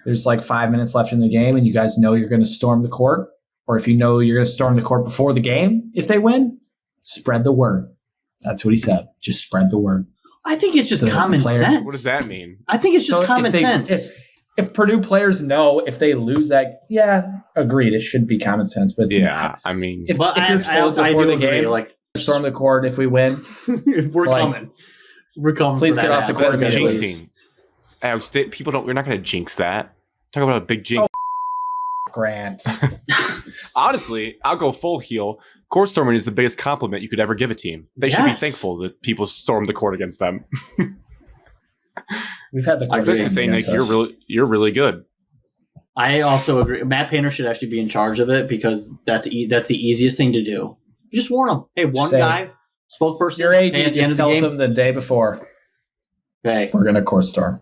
there's like 5 minutes left in the game and you guys know you're going to storm the court, or if you know you're going to storm the court before the game, if they win, spread the word. That's what he said. Just spread the word. I think it's just common sense. What does that mean? I think it's just common sense. If Purdue players know if they lose that, yeah, agreed. It should be common sense, but it's not. I mean, if you're told before the game, like storm the court if we win, we're coming. We're coming. Please get off the court. Jinxing. People don't. We're not going to jinx that. Talk about a big jinx. Grant. Honestly, I'll go full heel. Court storming is the biggest compliment you could ever give a team. They should be thankful that people stormed the court against them. We've had the court. I'm just saying, Nick, you're really good. I also agree. Matt Painter should actually be in charge of it because that's the easiest thing to do. You just warn them. Hey, guy, spokesperson. Your AD just tells them the day before. Okay, we're gonna court storm.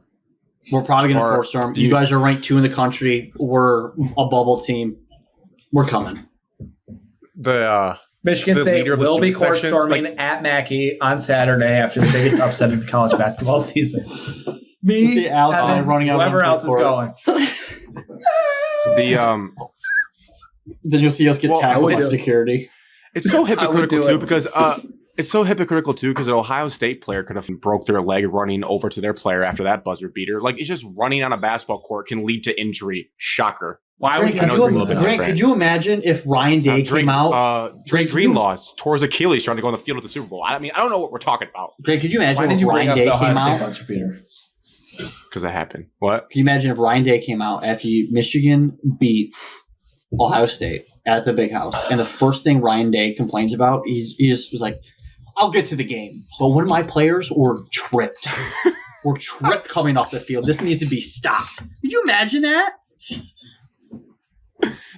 We're probably gonna court storm. You guys are ranked 2 in the country. We're a bubble team. We're coming. Michigan State will be court storming at Mackey on Saturday after the biggest upset of the college basketball season. Me, running out. Whoever else is going. Then you'll see us get tackled by security. It's so hypocritical too because an Ohio State player could have broke their leg running over to their player after that buzzer beater. Like, it's just running on a basketball court can lead to injury. Shocker. Why would could you imagine if Ryan Day came out? Drake Greenlaw tore his Achilles trying to go on the field at the Super Bowl. I mean, I don't know what we're talking about. Greg, could you imagine if Ryan Day came out? Because that happened. What? Can you imagine if Ryan Day came out after Michigan beat Ohio State at the Big House, and the first thing Ryan Day complains about, he just was like, "I'll get to the game, but one of my players were tripped coming off the field. This needs to be stopped." Could you imagine that?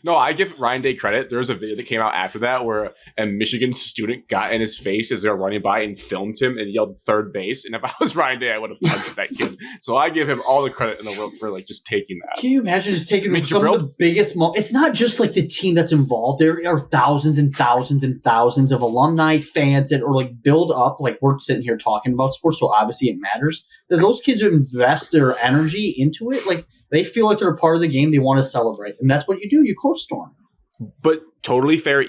No, I give Ryan Day credit. There was a video that came out after that where a Michigan student got in his face as they were running by and filmed him and yelled third base. And if I was Ryan Day, I would have punched that kid. So I give him all the credit in the world for like just taking that. Can you imagine just taking some of the biggest moments? It's not just like the team that's involved. There are thousands and thousands and thousands of alumni, fans that are like build up. Like, we're sitting here talking about sports, so obviously it matters. That those kids invest their energy into it. Like, they feel like they're a part of the game. They want to celebrate. And that's what you do. You court storm. But totally fair.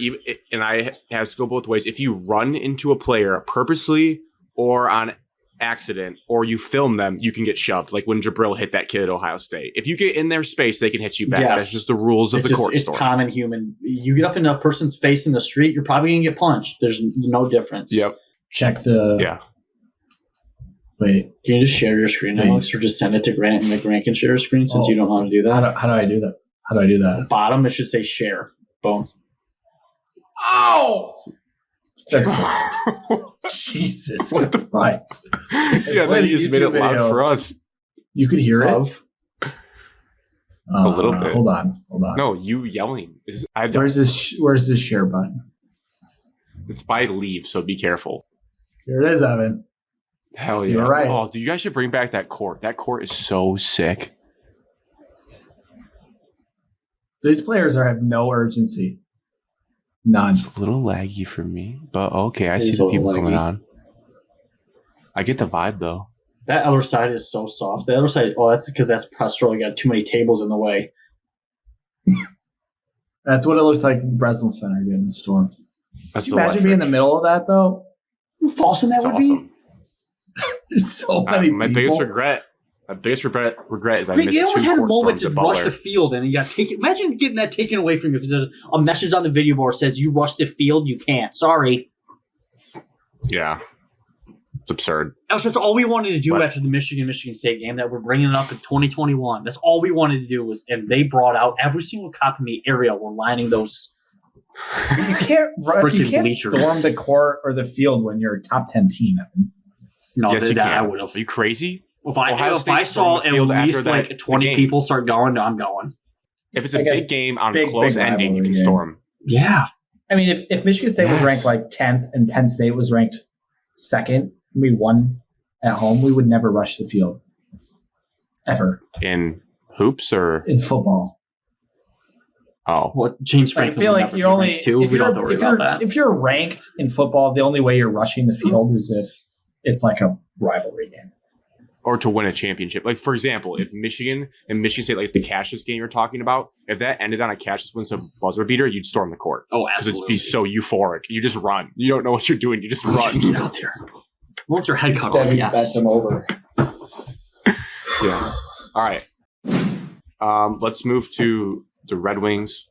And I has to go both ways. If you run into a player purposely or on accident, or you film them, you can get shoved. Like when Jabril hit that kid at Ohio State. If you get in their space, they can hit you back. Yes. That's just the rules of the court storm. It's common human. You get up in a person's face in the street, you're probably going to get punched. There's no difference. Yep. Check the... Yeah. Wait. Can you just share your screen, Alex, or just send it to Grant and Grant can share a screen since you don't know how to do that? How do I do that? How do I do that? Bottom, it should say share. Boom. Oh! That's Jesus Christ. Yeah, then you just made it loud for us. You could hear it? A little bit. Hold on. No, you yelling. Where's this share button? It's by leave, so be careful. Here it is, Evan. Hell yeah. You're right. Oh, dude, you guys should bring back that court. That court is so sick. These players have no urgency. None. It's a little laggy for me, but okay, I see the people coming on. I get the vibe, though. That other side is so soft. The other side, that's because that's press row. You got too many tables in the way. That's what it looks like in the Breslin Center getting stormed. Can you imagine being in the middle of that, though? How awesome that would be. There's so many people. My biggest regret is I missed you almost two had a court moment storms to at rush Butler. the field and you got taken. Imagine getting that taken away from you because a message on the video board says you rushed the field. You can't. Sorry. Yeah. It's absurd. That's just all we wanted to do after the Michigan State game that we're bringing it up in 2021. That's all we wanted to do was, and they brought out every single cop in the area were lining those. You can't storm the court or the field when you're a top 10 team. No, yes, I would have. Are you crazy? If I saw at least like 20 people start going, I'm going. If it's a big game on a close ending, you can storm. Yeah. I mean, if Michigan State was ranked like 10th and Penn State was ranked 2nd, and we won at home, we would never rush the field. ever. In hoops or in football? Oh, well, James Franklin. I feel like you're only we don't have to worry about that. If you're ranked in football, the only way you're rushing the field is if it's like a rivalry game. Or to win a championship. Like, for example, if Michigan and Michigan State, like the Cassius game you're talking about, if that ended on a Cassius wins a buzzer beater, you'd storm the court. Oh, absolutely. Because it'd be so euphoric. You just run. You don't know what you're doing. You just run. Get out there. Once your head cut off, yes. Bent him over. Yeah. All right. Let's move to the Red Wings.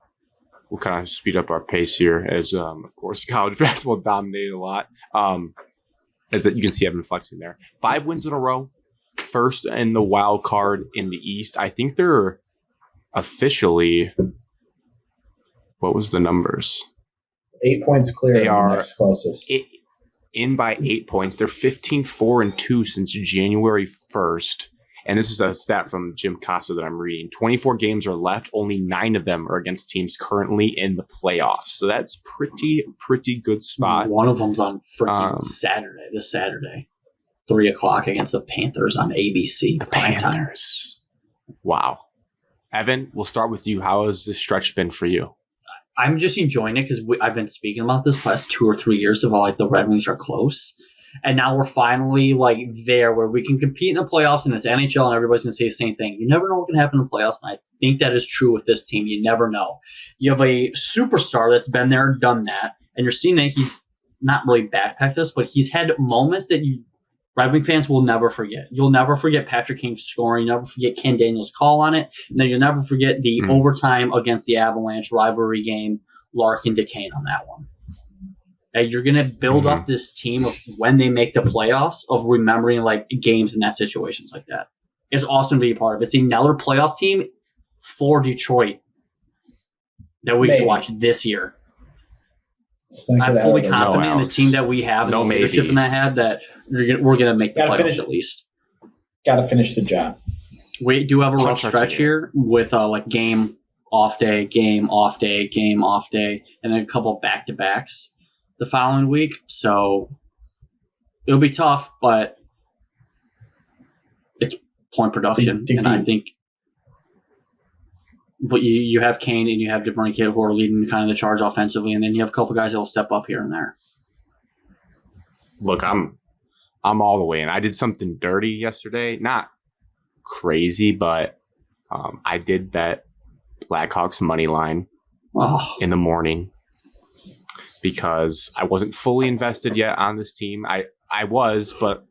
We'll kind of speed up our pace here as, of course, college basketball dominated a lot. As that you can see Evan flexing there. 5 wins in a row. First in the wild card in the East. I think they're officially, what was the numbers? 8 points clear. They are the next closest. In by 8 points. They're 15-4-2 since January 1st. And this is a stat from Jim Costa that I'm reading. 24 games are left. Only 9 of them are against teams currently in the playoffs. So that's pretty good spot. One of them's on freaking this Saturday. 3:00 against the Panthers on ABC. The Panthers. Wow. Evan, we'll start with you. How has this stretch been for you? I'm just enjoying it because I've been speaking about this past 2 or 3 years of like the Red Wings are close. And now we're finally like there where we can compete in the playoffs in this NHL and everybody's going to say the same thing. You never know what can happen in the playoffs. And I think that is true with this team. You never know. You have a superstar that's been there, done that. And you're seeing that he's not really backpacked us, but he's had moments that Red Wing fans will never forget. You'll never forget Patrick King scoring. You'll never forget Ken Daniels' call on it. And then you'll never forget the overtime against the Avalanche rivalry game, Larkin to Kane on that one. And you're going to build up this team of when they make the playoffs of remembering like games in that situations like that. It's awesome to be a part of. It's another playoff team for Detroit that we get to watch this year. I'm fully confident in the team that we have and the leadership in that we're going to make the playoffs at least. Got to finish the job. We do have a rough stretch here with like game, off day, game, off day, game, off day, and then a couple of back-to-backs the following week. So it'll be tough, but it's point production. And I think but you have Kane and you have DeBrincat who are leading kind of the charge offensively, and then you have a couple guys that will step up here and there. Look, I'm all the way in. I did something dirty yesterday. Not crazy, but I did bet Blackhawks money line in the morning because I wasn't fully invested yet on this team. I was, but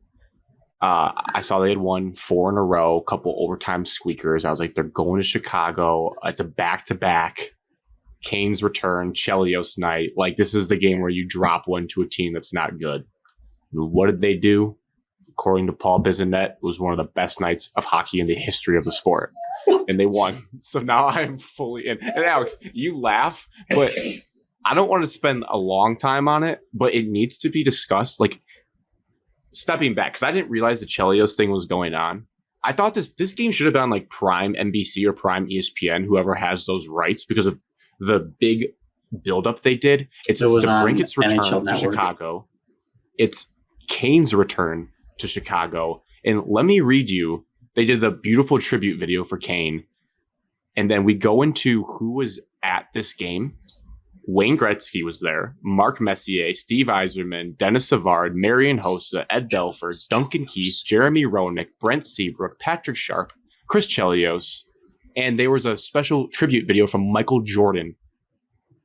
I saw they had won 4 in a row, a couple overtime squeakers. I was like, they're going to Chicago. It's a back-to-back. Kane's return, Chelios night. Like, this is the game where you drop one to a team that's not good. What did they do? According to Paul Bizanet, it was one of the best nights of hockey in the history of the sport. And they won. So now I'm fully in. And Alex, you laugh, but I don't want to spend a long time on it, but it needs to be discussed. Like, stepping back, because I didn't realize the Chelios thing was going on. I thought this game should have been on like Prime NBC or Prime ESPN, whoever has those rights, because of the big buildup they did. It's DeBrincat's return to Chicago. It's Kane's return to Chicago. And let me read you. They did the beautiful tribute video for Kane. And then we go into who was at this game. Wayne Gretzky was there, Mark Messier, Steve Yzerman, Dennis Savard, Marian Hossa, Ed Belford, Duncan Keith, Jeremy Roenick, Brent Seabrook, Patrick Sharp, Chris Chelios, and there was a special tribute video from Michael Jordan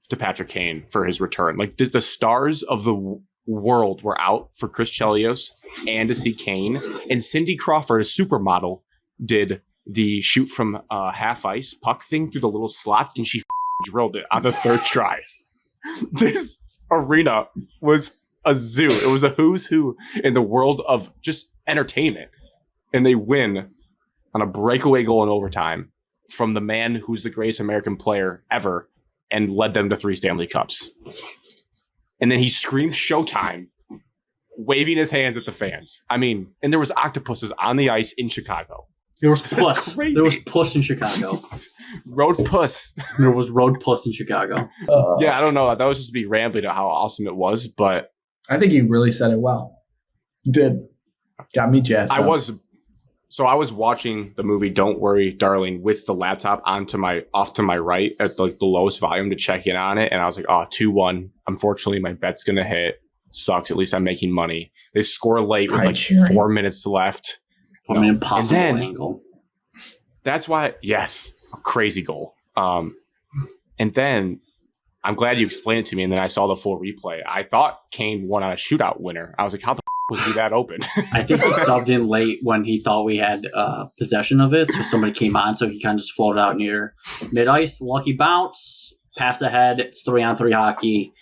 to Patrick Kane for his return. Like the stars of the world were out for Chris Chelios and to see Kane, and Cindy Crawford, a supermodel, did the shoot from half ice puck thing through the little slots, and she drilled it on the 3rd try. This arena was a zoo. It was a who's who in the world of just entertainment. And they win on a breakaway goal in overtime from the man who's the greatest American player ever and led them to 3 Stanley Cups. And then he screamed Showtime, waving his hands at the fans. I mean, and there was octopuses on the ice in Chicago. There was puss. There was puss in Chicago. Road puss. There was road puss in Chicago. Yeah, I don't know. That was just me rambling at how awesome it was, but I think you really said it well. You did. Got me jazzed up. I was So I was watching the movie Don't Worry, Darling with the laptop off to my right at the lowest volume to check in on it. And I was like, 2-1. Unfortunately, my bet's going to hit. Sucks. At least I'm making money. They score late with like 4 minutes left. From an impossible angle. That's why, yes, a crazy goal. And then I'm glad you explained it to me. And then I saw the full replay. I thought Kane won on a shootout winner. I was like, how the was he that open? I think he subbed in late when he thought we had possession of it. So somebody came on, so he kind of just floated out near mid-ice. Lucky bounce, pass ahead. It's 3-on-3 hockey.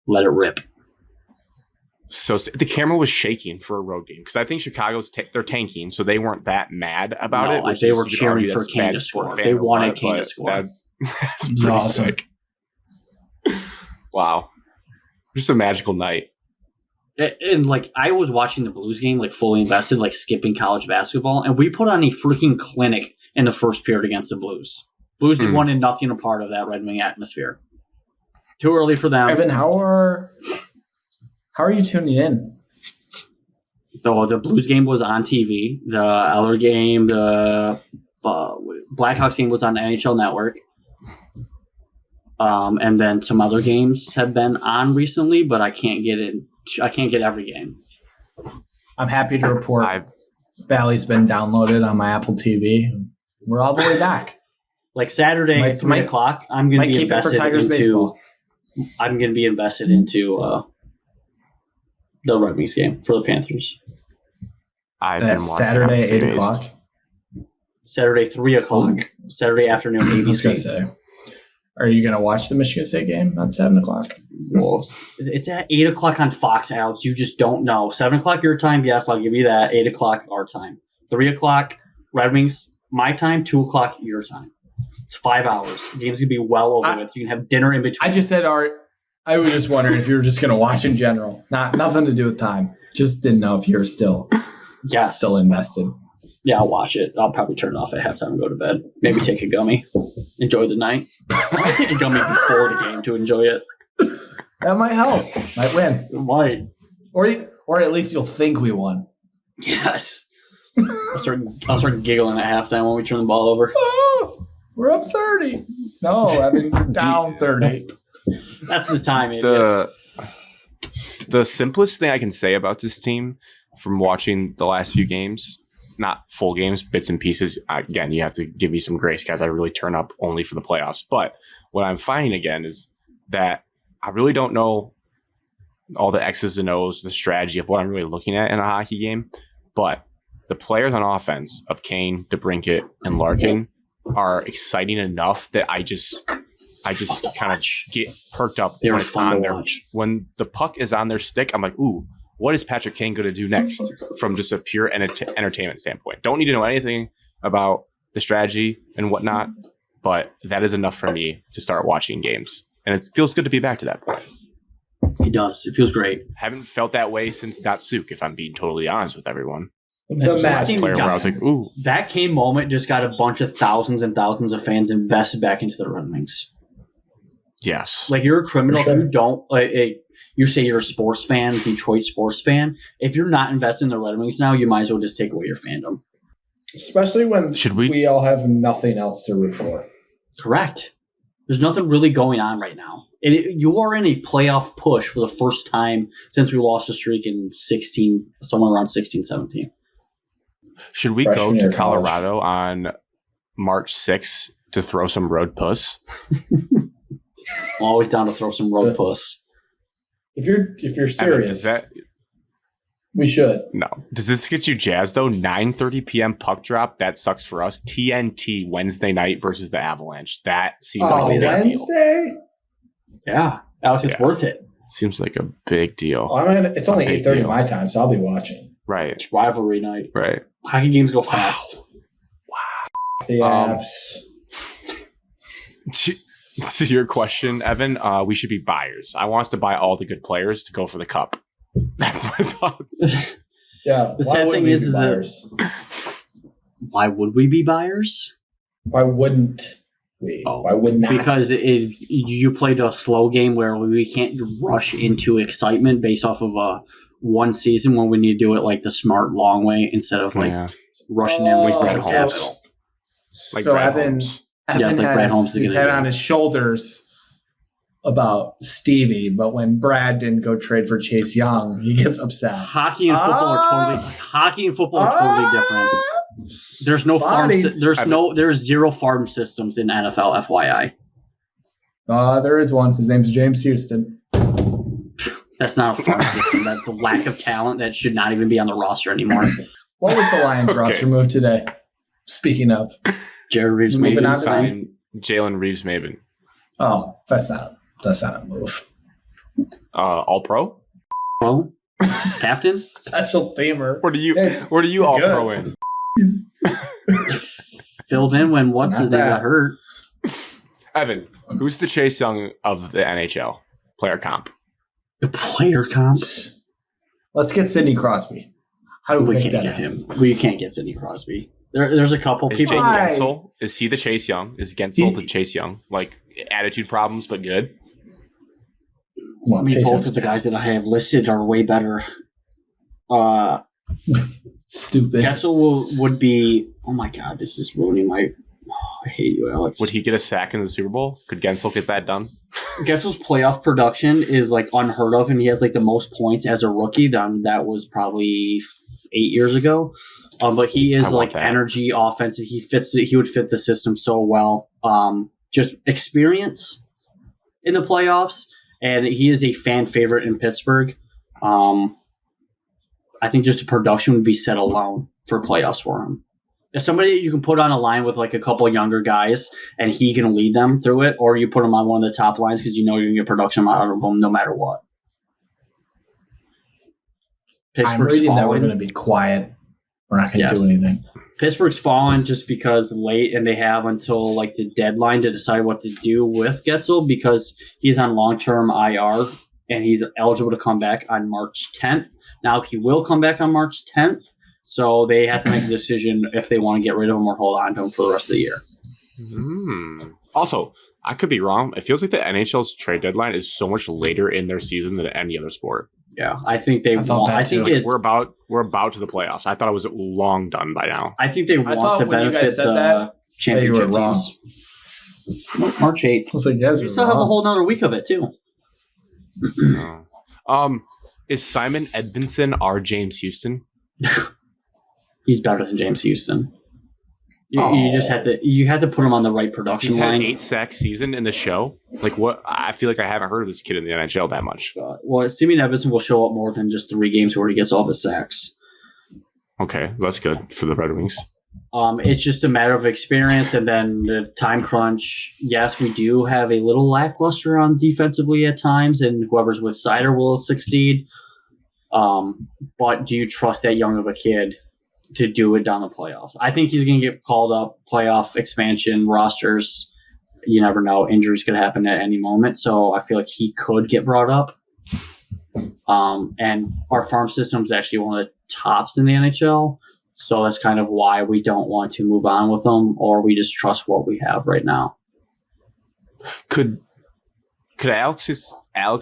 Let it rip. So the camera was shaking for a road game because I think Chicago's they're tanking, so they weren't that mad about it. They were cheering for Kane to score. They wanted Kane to score. That's pretty awesome. Sick. Wow. Just a magical night. And like I was watching the Blues game, like fully invested, like skipping college basketball, and we put on a freaking clinic in the first period against the Blues. Blues wanted nothing a part of that Red Wing atmosphere. Too early for them. Evan, how are you tuning in? The Blues game was on TV. The Eller game, the Blackhawks game was on the NHL Network. And then some other games have been on recently, but I can't get it. I can't get every game. I'm happy to report Valley's been downloaded on my Apple TV. We're all the way back. Like Saturday at 3 o'clock, I'm going to be invested into baseball. I'm going to be invested into the Red Wings game for the Panthers. Saturday 8 o'clock. Saturday 3 o'clock. Saturday afternoon. ABC. I was going to say. Are you going to watch the Michigan State game at 7 o'clock? Well, it's at 8 o'clock on Fox, Alex. You just don't know. 7 o'clock your time, yes, I'll give you that. 8 o'clock our time. 3 o'clock Red Wings, my time. 2 o'clock your time. It's 5 hours. The game's going to be well over with. You can have dinner in between. I just said, Art, I was just wondering if you were just going to watch in general. Nothing to do with time. Just didn't know if you were still invested. Yeah, I'll watch it. I'll probably turn it off at halftime and go to bed. Maybe take a gummy. Enjoy the night. I'll take a gummy before the game to enjoy it. That might help. Might win. It might. Or at least you'll think we won. Yes. I'll start giggling at halftime when we turn the ball over. Oh, we're up 30. No, I mean down 30. That's the time. The simplest thing I can say about this team from watching the last few games, not full games, bits and pieces. Again, you have to give me some grace, guys. I really turn up only for the playoffs. But what I'm finding again is that I really don't know all the X's and O's, the strategy of what I'm really looking at in a hockey game. But the players on offense of Kane, DeBrincat, and Larkin are exciting enough that I just kind of get perked up when it's on their, when the puck is on their stick. I'm like, ooh, what is Patrick Kane going to do next from just a pure entertainment standpoint? Don't need to know anything about the strategy and whatnot, but that is enough for me to start watching games. And it feels good to be back to that point. It does. It feels great. Haven't felt that way since Datsuk, if I'm being totally honest with everyone. The match player where I was like, ooh. That Kane moment just got a bunch of thousands and thousands of fans invested back into the Red Wings. Yes. Like, you're a criminal. Sure. If you don't, you say you're a sports fan, Detroit sports fan. If you're not invested in the Red Wings now, you might as well just take away your fandom. Especially when we all have nothing else to root for. Correct. There's nothing really going on right now. You are in a playoff push for the first time since we lost a streak in 16, somewhere around 16, 17. Should we go to Colorado on March 6th to throw some road puss? I'm always down to throw some road puss. If you're serious, we should. No. Does this get you jazzed though? 9:30 p.m. puck drop. That sucks for us. TNT Wednesday night versus the Avalanche. That seems like a big Wednesday. Deal. Yeah, Alex, it's worth it. Seems like a big deal. Well, it's only 8:30 my time, so I'll be watching. Right. It's rivalry night. Right. Hockey games go fast. Wow. The Avs. To your question, Evan, we should be buyers. I want us to buy all the good players to go for the cup. That's my thoughts. Yeah. The sad thing is why would we be buyers? Why wouldn't we? Why would not? Because you played a slow game where we can't rush into excitement based off of one season when we need to do it like the smart long way instead of rushing ambulance Like is a Brad capital. Like so Brad Evan, Holmes. Evan Yes, like Brad has Holmes is his gonna head do. on his shoulders about Stevie, but when Brad didn't go trade for Chase Young, he gets upset. Hockey and football are totally different. There's no Bodied. there's zero farm systems in NFL, FYI. There is one. His name's James Houston. That's not a farm system. That's a lack of talent that should not even be on the roster anymore. What was the Lions roster move today? Speaking of, Jared Reeves Moving maybe on to signed. Jalen Reeves-Maybin. oh, that's not a move. All-pro? Pro captain. Special teamer. Where do you Yes, all-pro in? Filled in when what's his name got hurt. Evan, who's the Chase Young of the NHL player comp? The player comp. Let's get Sidney Crosby. How do we We make can't that get happen? him. We can't get Sidney Crosby. There's a couple Is people. Jake Why? Gensel? Is he the Chase Young? Is Gensel the Chase Young? Like attitude problems, but good. Well, I mean, Chase both Young's of the bad. guys that I have listed are way better. Stupid. Gessel would be. Oh my god, this is ruining my. I hate you, Alex. Would he get a sack in the Super Bowl? Could Gensel get that done? Gessel's playoff production is like unheard of, and he has like the most points as a rookie. That was probably 8 years ago. But he is I want like that. energy offensive. He fits. He would fit the system so well. Just experience in the playoffs, and he is a fan favorite in Pittsburgh. I think just the production would be set alone for playoffs for him. As somebody that you can put on a line with like a couple of younger guys and he can lead them through it, or you put him on one of the top lines because you know you're going to get production out of them no matter what. I'm reading that we're going to be quiet. We're not going to do anything. Pittsburgh's fallen just because late, and they have until like the deadline to decide what to do with Getsel because he's on long-term IR and he's eligible to come back on March 10th. Now he will come back on March 10th, so they have to make a decision if they want to get rid of him or hold on to him for the rest of the year. Also, I could be wrong. It feels like the NHL's trade deadline is so much later in their season than any other sport. Yeah, I think they want. I think Like, we're about to the playoffs. I thought it was long done by now. I think they want to when you guys benefit said the that, championship you were wrong. teams. March 8th. I was like, yes, We still have a whole nother week of it too. Is Simon Edvinsson our James Houston? He's better than James Houston. You just have to put him on the right production He's had line. an 8-sack season in the show. Like what? I feel like I haven't heard of this kid in the NHL that much. Well, Simeon Edvinsson will show up more than just 3 games where he gets all the sacks. Okay, that's good for the Red Wings. It's just a matter of experience and then the time crunch. Yes, we do have a little lackluster on defensively at times, and whoever's with Sider will succeed. But do you trust that young of a kid to do it down the playoffs? I think he's going to get called up, playoff expansion, rosters. You never know. Injuries could happen at any moment. So I feel like he could get brought up. And our farm system is actually one of the tops in the NHL. So that's kind of why we don't want to move on with them, or we just trust what we have right now. Could Alex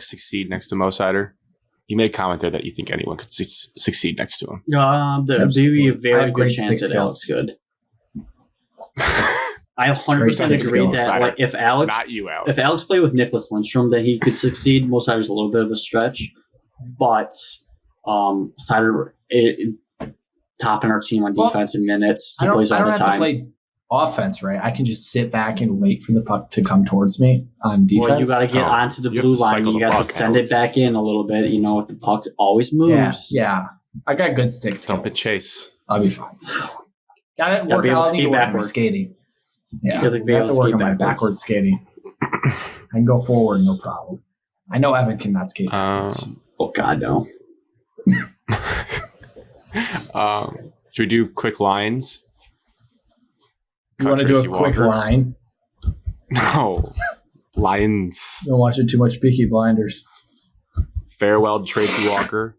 succeed next to Mo Sider? You made a comment there that you think anyone could succeed next to him. There'd be a I very have good great chance stick that Alex skills. could. I 100% Great agree skills. that like, if Alex Not you, Alex. played with Nicholas Lindstrom, that he could succeed. Most Sider's a little bit of a stretch, but Sider topping our team on defensive minutes. He plays all the have time. to play offense, right? I can just sit back and wait for the puck to come towards me on defense. Well, you got to get onto the You have blue to line. cycle You the got to puck, send Alex. it back in a little bit. You know, the puck always moves. Yeah. I got good stick skills. Dump and chase. I'll be fine. Got to work be able to out. I need to skate work on my backwards. skating. Yeah, You have to be I able have to to work skate on my backwards. backward skating. I can go forward, no problem. I know Evan cannot skate backwards. Oh God, no. Should we do quick lines? You want to do a Tracy quick Walker. line? No. Lions. Don't watch it too much. Peaky Blinders. Farewell, Tracy Walker.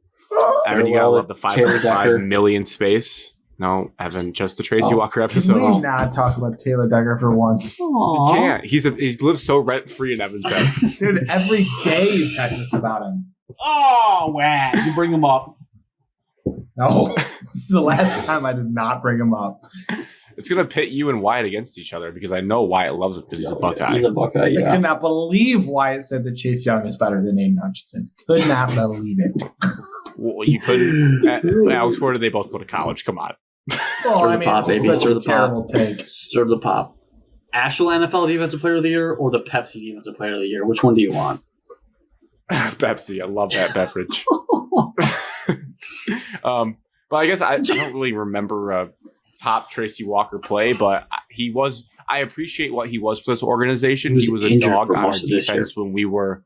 Evan, you gotta Farewell, love the Taylor Decker. 5.5 million space. No, Evan, just the Tracy Oh, Walker Can episode. we not talk about Taylor Decker for once? You can't. He's lived so rent free in Evan's head. Dude, every day you text us about him. Oh, wow. You bring him up. No. This is the last time I did not bring him up. It's going to pit you and Wyatt against each other because I know Wyatt loves him because he's a Buckeye. He's a Buckeye, yeah. I could not believe Wyatt said that Chase Young is better than Aiden Hutchinson. Could not believe it. Well, you couldn't. Alex, where did they both go to college? Come on. Oh, I mean, pop, it's baby. such a terrible take. Stir the pop. Actual NFL Defensive Player of the Year or the Pepsi Defensive Player of the Year? Which one do you want? Pepsi. I love that beverage. But I guess I don't really remember top Tracy Walker play, but he was. I appreciate what he was for this organization. He was a dog on our defense when we were.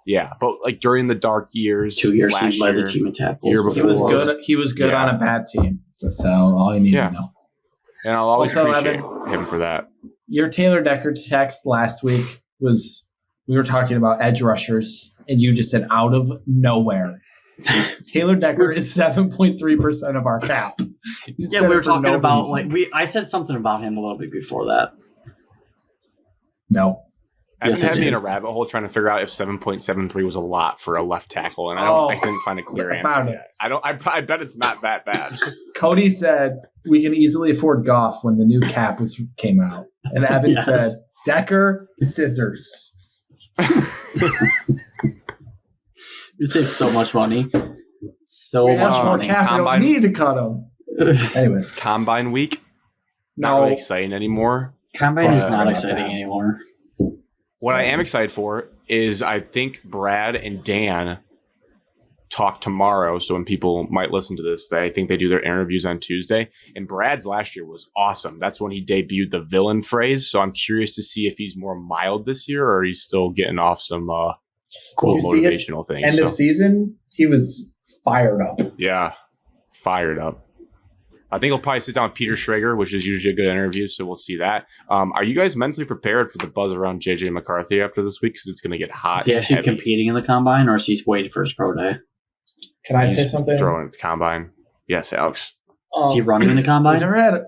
Yeah, but like during the dark years, 2 years last he led year, the team in tackles. Year before, He was good on a bad team. So all you need to know. And I'll always Also, appreciate Evan, him for that. Your Taylor Decker text last week was we were talking about edge rushers, and you just said out of nowhere. Taylor Decker is 7.3% of our cap. Yeah, we were talking about I said something about him a little bit before that. No. Evan had me in a rabbit hole trying to figure out if 7.73 was a lot for a left tackle, and I couldn't find a clear answer. Found it. I bet it's not that bad. Cody said we can easily afford Goff when the new cap came out, and Evan said Decker scissors. You save so much money. We have more cap. We don't need to cut him. Anyways, Combine week. Not really exciting anymore. Combine is not exciting anymore. What I am excited for is I think Brad and Dan talk tomorrow. So when people might listen to this, I think they do their interviews on Tuesday. And Brad's last year was awesome. That's when he debuted the villain phrase. So I'm curious to see if he's more mild this year or he's still getting off some motivational things. End of season, he was fired up. Yeah, fired up. I think he'll probably sit down with Peter Schrager, which is usually a good interview, so we'll see that. Are you guys mentally prepared for the buzz around J.J. McCarthy after this week? Because it's going to get hot. Is he actually competing in the Combine, or is he waiting for his pro day? Can I say something? Throwing at the Combine. Yes, Alex. Is he running in the Combine? We've never had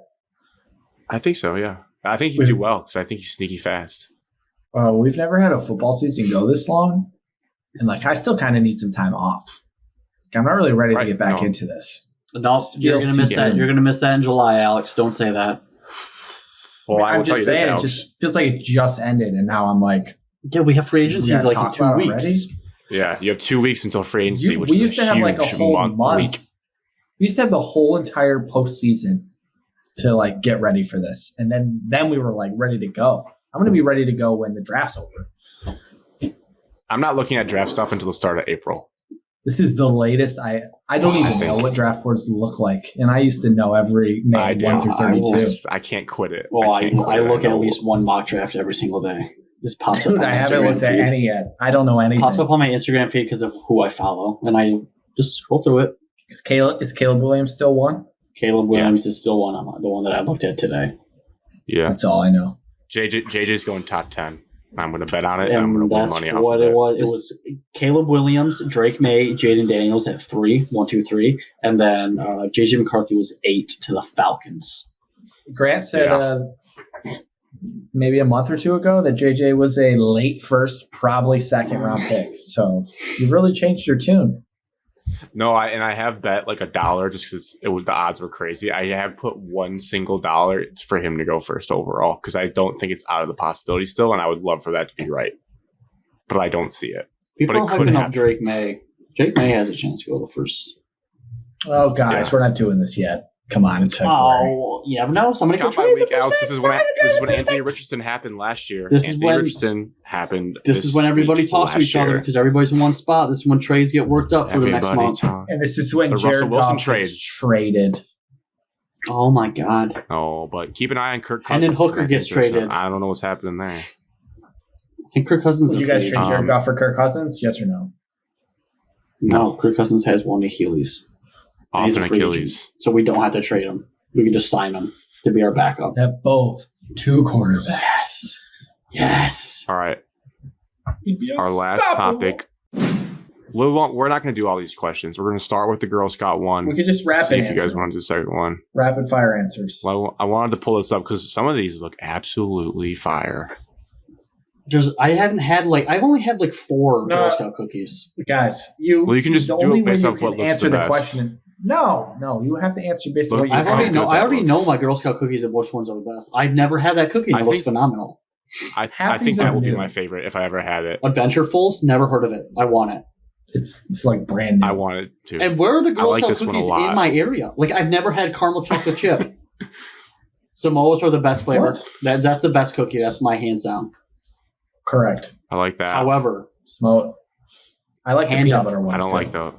I think so, yeah. I think he'd do well, because I think he's sneaky fast. We've never had a football season go this long, and I still kind of need some time off. I'm not really ready to get back into this. No, you're gonna miss that. You're gonna miss that in July, Alex. Don't say that. Well, I'm just saying, it just feels like it just ended, and now I'm like, yeah, we have free agency in 2 weeks. Already? Yeah, you have 2 weeks until free agency. We used to have a whole month. We used to have the whole entire postseason to get ready for this, and then we were ready to go. I'm gonna be ready to go when the draft's over. I'm not looking at draft stuff until the start of April. This is the latest. I don't even know what draft boards look like, and I used to know every name 1 through 32. I can't quit it. Well, I look at least one mock draft every single day. This pops up. Dude, I haven't looked at any yet. I don't know anything. Pops up on my Instagram feed because of who I follow, and I just scroll through it. Is Caleb Williams still one? Caleb Williams is still one. The one that I looked at today. Yeah, that's all I know. JJ's going top 10. I'm going to bet on it, and I'm going to win money off of it. What it was. It was Caleb Williams, Drake May, Jaden Daniels at 3, 1, 2, 3, and then JJ McCarthy was 8 to the Falcons. Grant said maybe a month or two ago that JJ was a late first, probably second round pick. So you've really changed your tune. No, I have bet $1 just because the odds were crazy. I have put $1 single for him to go first overall because I don't think it's out of the possibility still, and I would love for that to be right, but I don't see it. People are hyping up Drake May. Drake May has a chance to go the first. Oh, guys, we're not doing this yet. Come on, it's February. Oh, you never know. Somebody could trade week, Alex. This is when Anthony Richardson happened last year. This is when everybody talks to each other because everybody's in one spot. This is when trades get worked up for the next month. And this is when Jared Goff gets traded. Oh, my God. Oh, but keep an eye on Kirk Cousins. And then Hooker gets traded. I don't know what's happening there. I think Kirk Cousins Would you guys trade Jared Goff for Kirk Cousins? Yes or no? No, Kirk Cousins has one Achilles. Off an Achilles. So we don't have to trade him. We can just sign him to be our backup. At both 2 quarterbacks. Yes. All right. Our last topic. We're not going to do all these questions. We're going to start with the Girl Scout one. We could just rapid answer. If you guys want to do the second one. Rapid fire answers. Well, I wanted to pull this up because some of these look absolutely fire. I've only had 4 Girl Scout cookies. Guys, you can just do it based off what looks answer the the best. question. No, you have to answer based on what you I already good know my Girl Scout cookies and which ones are the best. I've never had that cookie. It looks phenomenal. I Half think these that are will be new. my favorite if I ever had it. Adventurefuls, never heard of it. I want it. It's like brand new. I want it to. And where are the Girl like Scout this one a cookies lot. in my area? Like, I've never had caramel chocolate chip. Samoas are the best flavor. What? That's the best cookie. That's my hands down. Correct. I like that. However, I like the Hand peanut up. butter I ones. don't too. like the.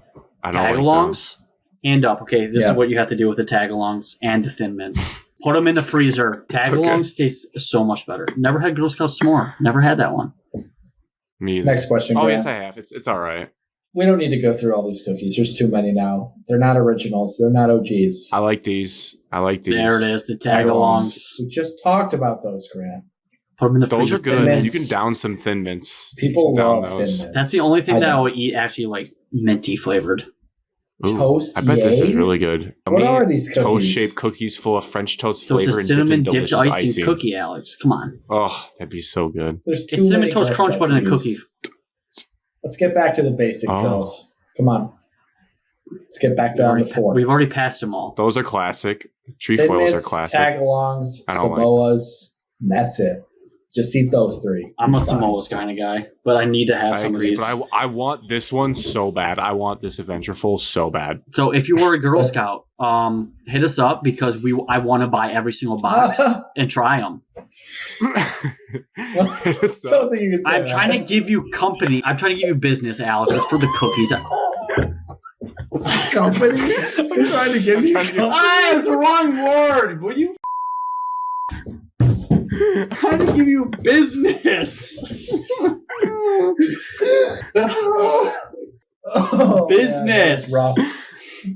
I don't like tagalongs, hand up. Okay, this Yeah. is what you have to do with the tagalongs and the Thin Mints. Put them in the freezer. Tagalongs taste so much better. Never had Girl Scout s'more. Never had that one. Me either. Next question. Oh Grant. yes, I have. It's all right. We don't need to go through all these cookies. There's too many now. They're not originals. They're not OGs. I like these. There it is. The tagalongs. We just talked about those, Grant. Put them in the Those freezer. are good. Thin Mints. You can down some Thin Mints. People Down love those. Thin Mints. That's the only thing I that I don't. would eat actually like minty flavored. Ooh, Toast. I bet this is yay? really good. What are these cookies? Toast-shaped cookies full of French toast So it's flavor a and cinnamon dipped in dipped delicious icing icing. cookie, Alex. Come on. Oh, that'd be so good. There's too It's cinnamon many toast Girl crunch Scout but in a cookies. cookie. Let's get back to the basic, Oh. girls. Come on. Let's get back down to 4. We've already passed them all. Those are classic. Thin Trefoils are Mints, classic. tagalongs, I don't like Samoas. And that's it. Just eat those 3. I'm a Fine. Samoa's kind of guy, but I need to have I some of agree, these. but I want this one so bad. I want this Adventureful so bad. So if you were a Girl Scout, hit us up because I want to buy every single box and try them. Don't think you can say I'm trying to give you company. I'm trying to give you business, Alex, for the cookies. company. I'm trying to give you. Ah, it's the wrong word. Will you? I'm trying to give you business. Oh, Business. man, that was rough.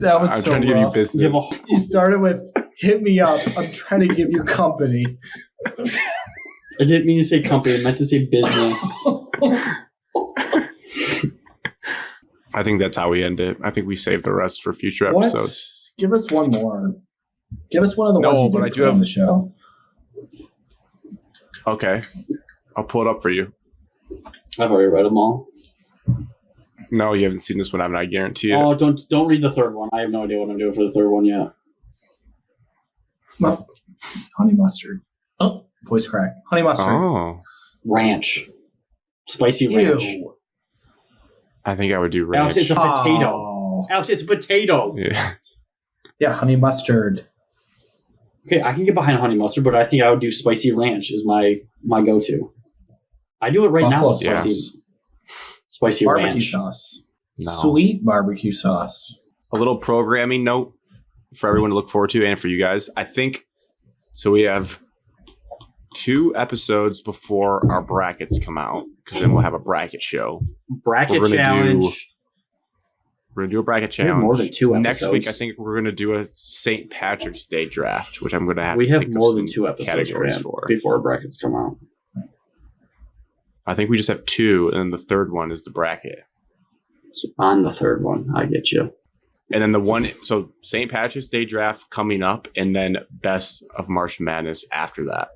That was I'm so trying to give you rough. business. Give a- You started with "hit me up." I'm trying to give you company. I didn't mean to say company. I meant to say business. I think that's how we end it. I think we save the rest for future What? episodes. Give us one more. Give us one of the No, ones you but did I do put on have- the show. Okay. I'll pull it up for you. I've already read them all. No, you haven't seen this one, haven't I? Guarantee it. Oh, don't read the third one. I have no idea what I'm doing for the third one yet. Oh, honey mustard. Oh, voice crack. Honey mustard. Oh. Ranch, spicy ranch. Ew. I think I would do ranch. Alex, it's a potato. Oh. Alex, it's a potato. Yeah. Yeah, honey mustard. Okay, I can get behind honey mustard, but I think I would do spicy ranch is my go-to. I do it right Buffalo now. Spicy, sauce. spicy Barbecue ranch. sauce. No. Sweet barbecue sauce. A little programming note for everyone to look forward to and for you guys. I think so. We have 2 episodes before our brackets come out because then we'll have a bracket show. Bracket We're gonna challenge. We're going to do a bracket We have challenge. more than 2 Next week, I episodes. think we're going to do a St. Patrick's Day draft, which I'm going to have We to have think of more than some 2 episodes categories Grant, for. before brackets come out. I think we just have 2, and then the third one is the bracket. So on the third one, I get you. And then the one, so St. Patrick's Day draft coming up, and then Best of March Madness after that.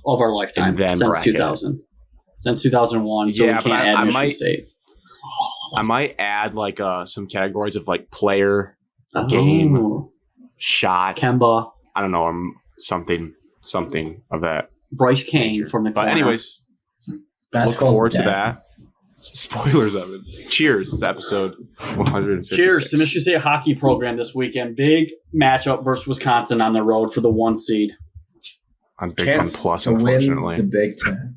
Of our lifetime And then since bracket. 2000, since 2001. So Yeah, we but can't I add Michigan might- State. I might add like some categories of like player, Game. Oh, shot. Kemba, I don't know, something of that. Bryce Kane nature. from the But corner. anyways, look Basketball's forward to dead. that. Spoilers of it. Cheers. It's episode 156. Cheers to Michigan State hockey program this weekend. Big matchup versus Wisconsin on the road for the 1 seed. On Big Ten Chance Plus, to win unfortunately. the Big Ten.